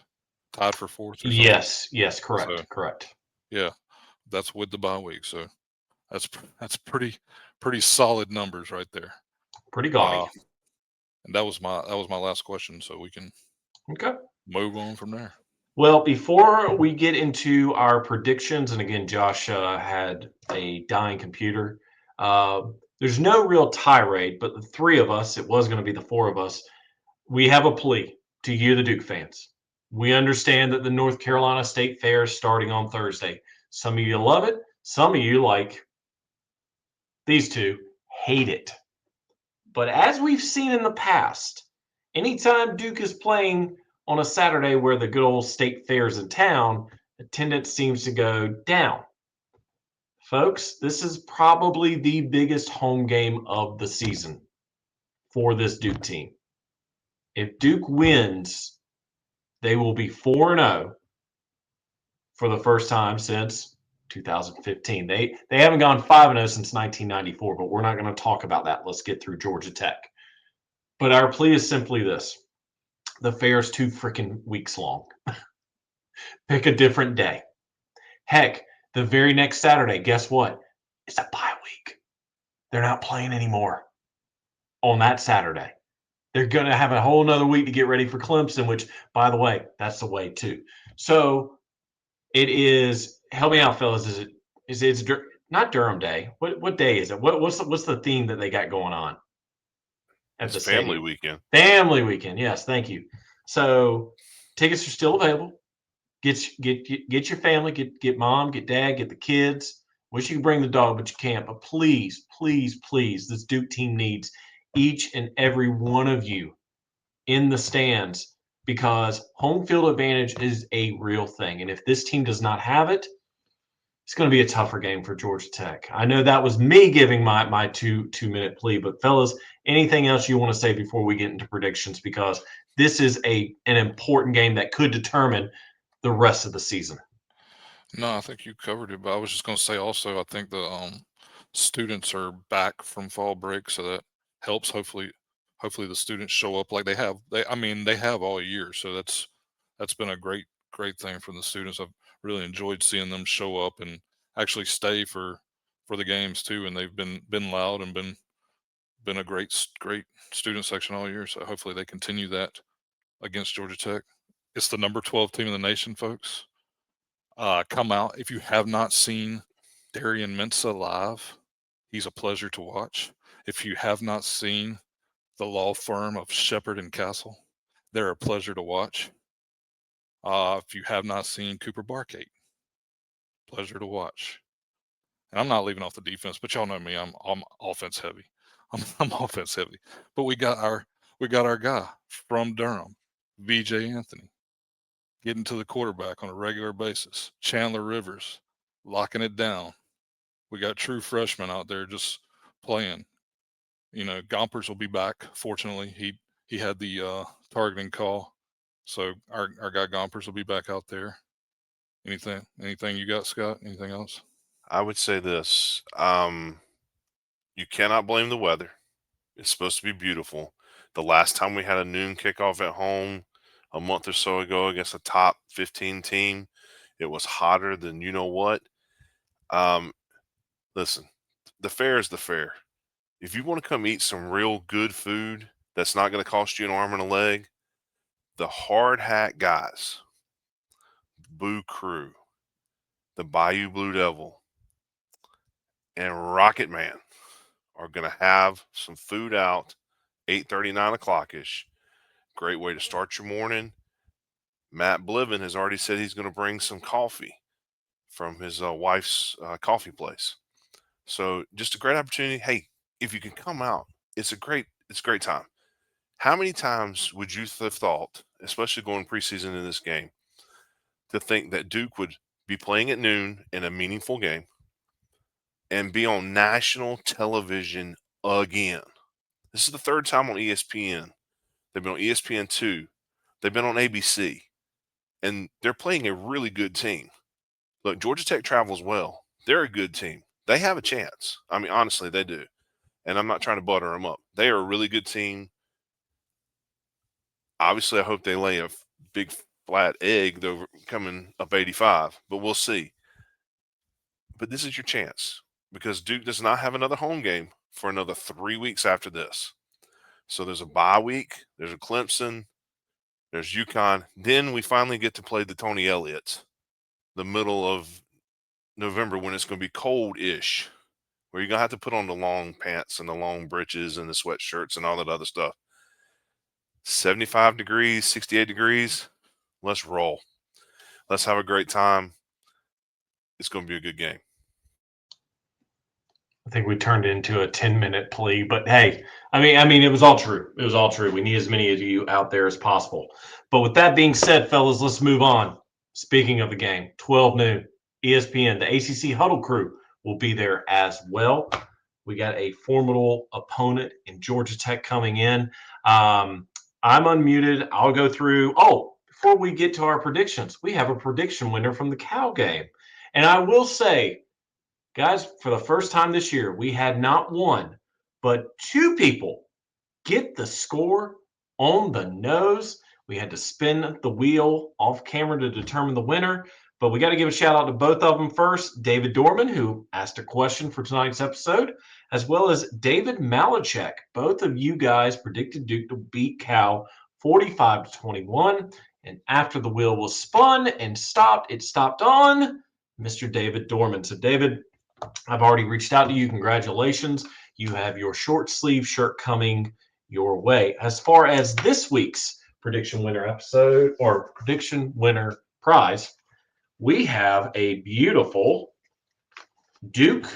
tied for fourth or something. Yes, correct. Yeah, that's with the bye week. So that's pretty solid numbers right there. Pretty gaudy. And that was my last question. So we can move on from there. Well, before we get into our predictions, and again, Josh had a dying computer. There's no real tirade, but the three of us, it was going to be the four of us, we have a plea to you, the Duke fans. We understand that the North Carolina State Fair is starting on Thursday. Some of you love it. Some of you, like these two, hate it. But as we've seen in the past, anytime Duke is playing on a Saturday where the good old state fair is in town, attendance seems to go down. Folks, this is probably the biggest home game of the season for this Duke team. If Duke wins, they will be 4-0 for the first time since 2015. They haven't gone 5-0 since 1994, but we're not going to talk about that. Let's get through Georgia Tech. But our plea is simply this. The fair is 2 freaking weeks long. Pick a different day. Heck, the very next Saturday, guess what? It's a bye week. They're not playing anymore on that Saturday. They're going to have a whole nother week to get ready for Clemson, which, by the way, that's the way too. So it is. Help me out, fellas. Is it not Durham Day? What day is it? What's the theme that they got going on? It's family weekend. Family weekend. Yes, thank you. So tickets are still available. Get your family. Get mom. Get dad. Get the kids. Wish you could bring the dog, but you can't. But please, please, please, this Duke team needs each and every one of you in the stands because home field advantage is a real thing. And if this team does not have it, it's going to be a tougher game for Georgia Tech. I know that was me giving my two-minute plea, but fellas, anything else you want to say before we get into predictions? Because this is an important game that could determine the rest of the season. No, I think you covered it, but I was just going to say also, I think the students are back from fall break, so that helps. Hopefully the students show up like they have. They have all year, so that's been a great thing for the students. I've really enjoyed seeing them show up and actually stay for the games too, and they've been loud and been a great student section all year. So hopefully they continue that against Georgia Tech. It's the number 12 team in the nation, folks. Come out if you have not seen Darian Mensah live. He's a pleasure to watch. If you have not seen the law firm of Shepard and Castle, they're a pleasure to watch. If you have not seen Cooper Barkate, pleasure to watch. And I'm not leaving off the defense, but y'all know me. I'm offense heavy. I'm offense heavy. But we got our guy from Durham, VJ Anthony, getting to the quarterback on a regular basis. Chandler Rivers locking it down. We got true freshmen out there just playing. You know, Gompers will be back. Fortunately, he had the targeting call, so our guy Gompers will be back out there. Anything you got, Scott? Anything else? I would say this. You cannot blame the weather. It's supposed to be beautiful. The last time we had a noon kickoff at home a month or so ago against a top 15 team, it was hotter than you know what. Um, Listen, the fair is the fair. If you want to come eat some real good food that's not going to cost you an arm and a leg, the Hard Hat guys, Boo Crew, the Bayou Blue Devil, and Rocket Man are going to have some food out 8:30, 9 o'clock ish. Great way to start your morning. Matt Bliven has already said he's going to bring some coffee from his wife's coffee place. So just a great opportunity. Hey, if you can come out, it's a great time. How many times would you have thought, especially going preseason in this game, to think that Duke would be playing at noon in a meaningful game and be on national television again? This is the third time on ESPN. They've been on ESPN2. They've been on ABC. And they're playing a really good team. Look, Georgia Tech travels well. They're a good team. They have a chance. I mean, honestly, they do. And I'm not trying to butter them up. They are a really good team. Obviously, I hope they lay a big flat egg, though, coming up 85. But we'll see. But this is your chance because Duke does not have another home game for another 3 weeks after this. So there's a bye week. There's a Clemson. There's UConn. Then we finally get to play the Tony Elliots, the middle of November when it's going to be cold-ish, where you're going to have to put on the long pants and the long breeches and the sweatshirts and all that other stuff. 75 degrees, 68 degrees. Let's roll. Let's have a great time. It's going to be a good game. I think we turned into a 10-minute plea, but hey, I mean, it was all true. It was all true. We need as many of you out there as possible. But with that being said, fellas, let's move on. Speaking of the game, 12 noon, ESPN, the ACC Huddle crew will be there as well. We got a formidable opponent in Georgia Tech coming in. I'm unmuted. I'll go through. Oh, before we get to our predictions, we have a prediction winner from the Cal game. And I will say, guys, for the first time this year, we had not one, but two people get the score on the nose. We had to spin the wheel off camera to determine the winner, but we got to give a shout out to both of them first. David Dorman, who asked a question for tonight's episode, as well as David Malachek. Both of you guys predicted Duke to beat Cal 45-21. And after the wheel was spun and stopped, it stopped on Mr. David Dorman. So, David, I've already reached out to you. Congratulations. You have your short sleeve shirt coming your way. As far as this week's prediction winner episode or prediction winner prize, we have a beautiful Duke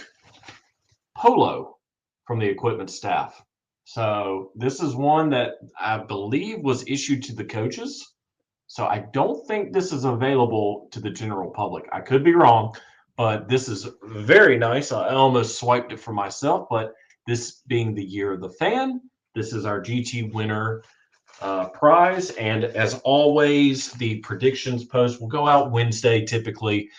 polo from the equipment staff. So this is one that I believe was issued to the coaches. So I don't think this is available to the general public. I could be wrong, but this is very nice. I almost swiped it for myself, but this being the year of the fan, this is our GT winner prize. And as always, the predictions post will go out Wednesday typically.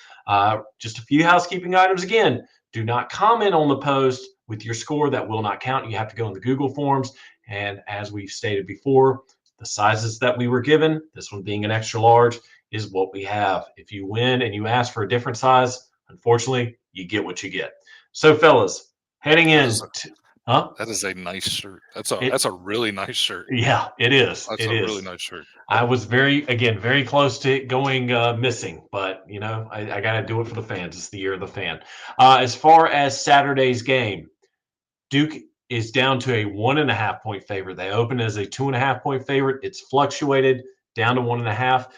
Just a few housekeeping items again. Do not comment on the post with your score. That will not count. You have to go in the Google Forms. And as we've stated before, the sizes that we were given, this one being an extra large, is what we have. If you win and you ask for a different size, unfortunately, you get what you get. So, fellas, heading in. That is a nice shirt. That's a really nice shirt. Yeah, it is. That's really nice shirt. I was very close to it going missing, but you know, I got to do it for the fans. It's the year of the fan. As far as Saturday's game, Duke is down to a 1.5 point favorite. They opened as a 2.5 point favorite. It's fluctuated down to 1.5.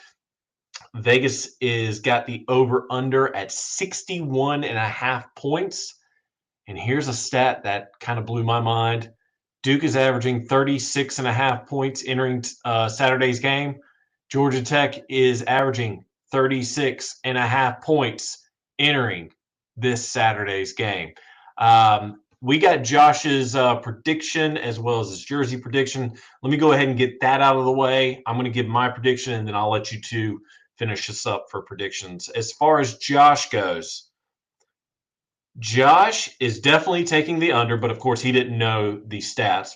Vegas is got the over under at 61.5 points. And here's a stat that kind of blew my mind. Duke is averaging 36.5 points entering Saturday's game. Georgia Tech is averaging 36.5 points entering this Saturday's game. We got Josh's prediction as well as his jersey prediction. Let me go ahead and get that out of the way. I'm going to give my prediction, and then I'll let you two finish this up for predictions. As far as Josh goes, Josh is definitely taking the under, but of course he didn't know the stats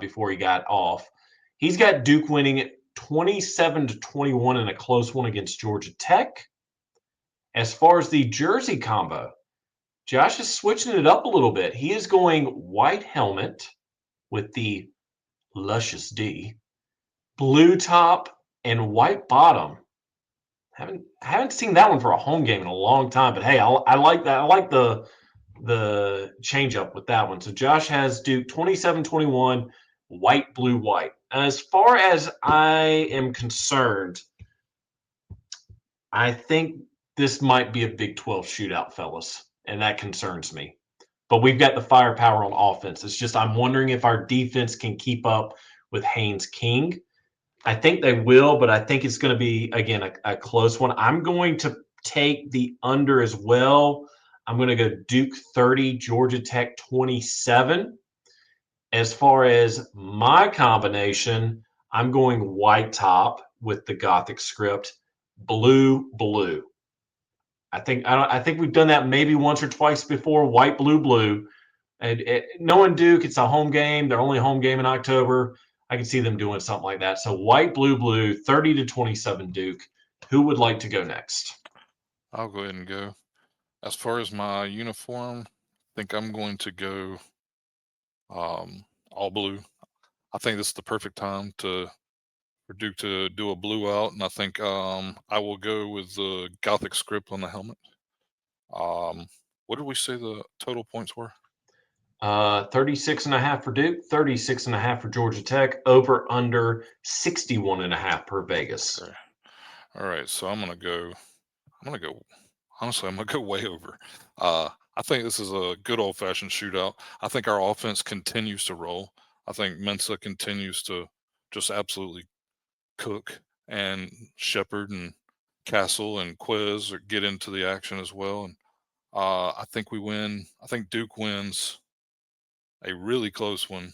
before he got off. He's got Duke winning 27-21 in a close one against Georgia Tech. As far as the jersey combo, Josh is switching it up a little bit. He is going white helmet with the luscious D, blue top, and white bottom. Haven't seen that one for a home game in a long time, but hey, I like that. I like the change up with that one. So Josh has Duke 27-21, white, blue, white. As far as I am concerned, I think this might be a Big 12 shootout, fellas, and that concerns me. But we've got the firepower on offense. It's just I'm wondering if our defense can keep up with Haynes King. I think they will, but I think it's going to be, again, a close one. I'm going to take the under as well. I'm going to go Duke 30, Georgia Tech 27. As far as my combination, I'm going white top with the Gothic script, blue, blue. I think we've done that maybe once or twice before, white, blue, blue. And knowing Duke, it's a home game. Their only home game in October. I can see them doing something like that. So white, blue, blue, 30-27 Duke. Who would like to go next? I'll go ahead and go. As far as my uniform, I think I'm going to go all blue. I think this is the perfect time for Duke to do a blue out, and I think I will go with the Gothic script on the helmet. What did we say the total points were? 36.5 for Duke, 36.5 for Georgia Tech, over under 61.5 per Vegas. Okay. All right, so I'm gonna go. Honestly, I'm gonna go way over. I think this is a good old fashioned shootout. I think our offense continues to roll. I think Mensa continues to just absolutely cook, and Shepard and Castle and Quiz get into the action as well. And I think we win. I think Duke wins a really close one,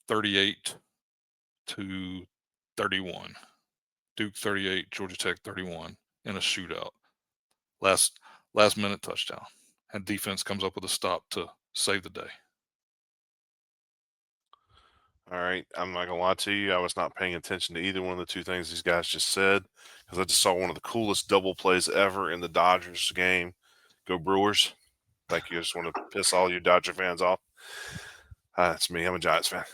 38-31. Duke 38, Georgia Tech 31 in a shootout. Last minute touchdown, and defense comes up with a stop to save the day. All right, I'm not gonna lie to you. I was not paying attention to either one of the two things these guys just said because I just saw one of the coolest double plays ever in the Dodgers game. Go Brewers! Thank you. I just want to piss all you Dodger fans off. That's me. I'm a Giants fan.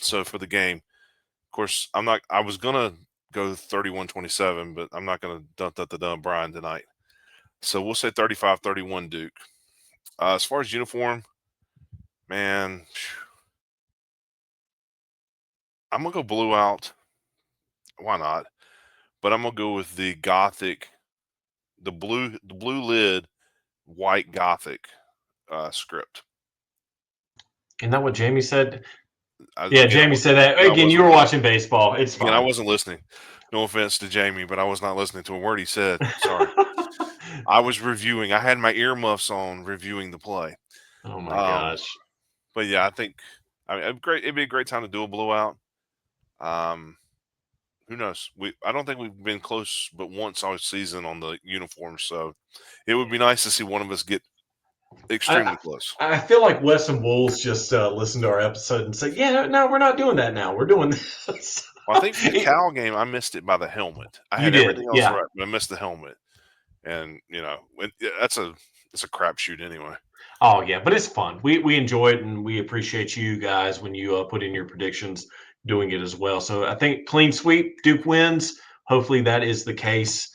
So for the game, of course, I was gonna go 31-27, but I'm not gonna dun Brian tonight. So we'll say 35-31 Duke. As far as uniform, man. I'm gonna go blue out. Why not? But I'm gonna go with the Gothic, the blue lid, white Gothic script. Isn't that what Jamie said? Again, Jamie said that. Again, you were watching baseball. It's fine. Again, I wasn't listening. No offense to Jamie, but I was not listening to a word he said. Sorry. I was reviewing. I had my earmuffs on reviewing the play. Oh my gosh. But yeah, I think it'd be a great time to do a blowout. Who knows? I don't think we've been close but once all season on the uniforms, so it would be nice to see one of us get extremely close. I feel like Wes and Wolves just listened to our episode and said, "Yeah, no, we're not doing that now. We're doing this." Well, I think for the Cal game, I missed it by the helmet. I had everything else right, but I missed the helmet, and it's a crapshoot anyway. Oh yeah, but it's fun. We enjoy it, and we appreciate you guys when you put in your predictions, doing it as well. So I think clean sweep, Duke wins. Hopefully that is the case.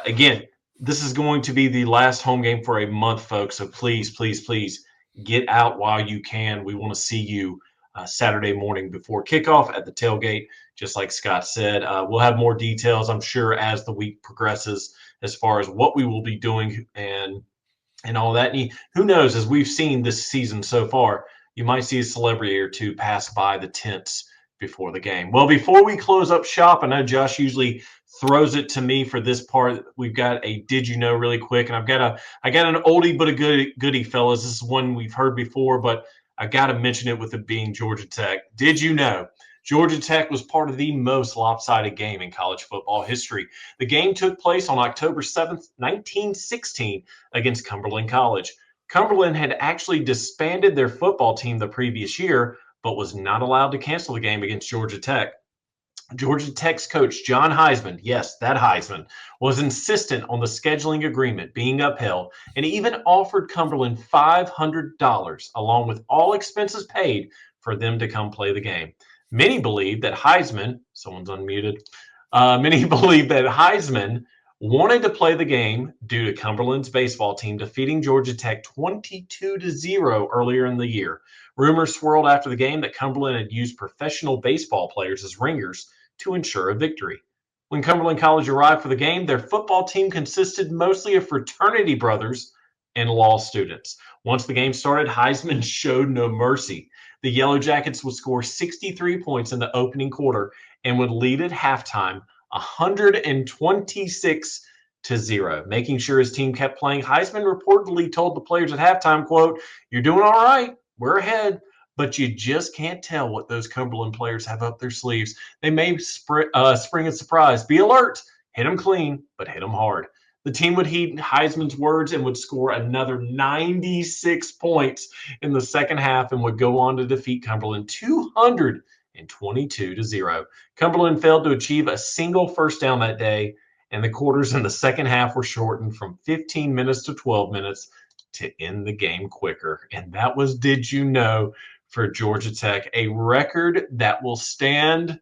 Again, this is going to be the last home game for a month, folks. So please, please, please get out while you can. We want to see you Saturday morning before kickoff at the tailgate. Just like Scott said, we'll have more details, I'm sure, as the week progresses as far as what we will be doing and all that. And who knows, as we've seen this season so far, you might see a celebrity or two pass by the tents before the game. Well, before we close up shop, I know Josh usually throws it to me for this part. We've got a Did You Know really quick, and I got an oldie but a goodie, fellas. This is one we've heard before, but I got to mention it with it being Georgia Tech. Did you know Georgia Tech was part of the most lopsided game in college football history? The game took place on October 7th, 1916 against Cumberland College. Cumberland had actually disbanded their football team the previous year, but was not allowed to cancel the game against Georgia Tech. Georgia Tech's coach, John Heisman, yes, that Heisman, was insistent on the scheduling agreement being upheld and even offered Cumberland $500 along with all expenses paid for them to come play the game. Many believe that Heisman, someone's unmuted, many believe that Heisman wanted to play the game due to Cumberland's baseball team defeating Georgia Tech 22-0 earlier in the year. Rumors swirled after the game that Cumberland had used professional baseball players as ringers to ensure a victory. When Cumberland College arrived for the game, their football team consisted mostly of fraternity brothers and law students. Once the game started, Heisman showed no mercy. The Yellow Jackets would score 63 points in the opening quarter and would lead at halftime 126-0. Making sure his team kept playing, Heisman reportedly told the players at halftime, quote, "You're doing all right. We're ahead. But you just can't tell what those Cumberland players have up their sleeves. They may spring a surprise. Be alert. Hit them clean, but hit them hard." The team would heed Heisman's words and would score another 96 points in the second half and would go on to defeat Cumberland 222-0. Cumberland failed to achieve a single first down that day, and the quarters in the second half were shortened from 15 minutes to 12 minutes to end the game quicker. And that was, did you know, for Georgia Tech, a record that will stand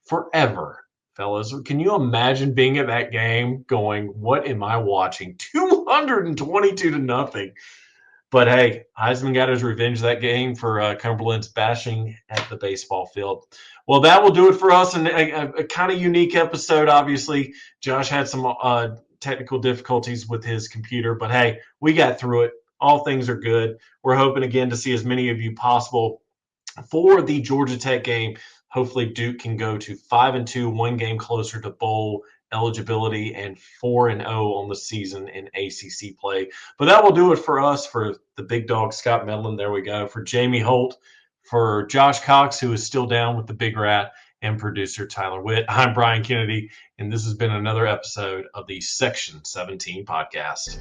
forever, fellas. Can you imagine being at that game going, what am I watching? 222-0. But hey, Heisman got his revenge that game for Cumberland's bashing at the baseball field. Well, that will do it for us. And a kind of unique episode, obviously. Josh had some technical difficulties with his computer, but hey, we got through it. All things are good. We're hoping again to see as many of you possible for the Georgia Tech game. Hopefully Duke can go to 5-2, one game closer to bowl eligibility, and 4-0 on the season in ACC play. But that will do it for us, for the big dog Scott Medlin. There we go. For Jamie Holt, for Josh Cox, who is still down with the big rat, and producer Tyler Witt, I'm Brian Kennedy, and this has been another episode of the Section 17 podcast.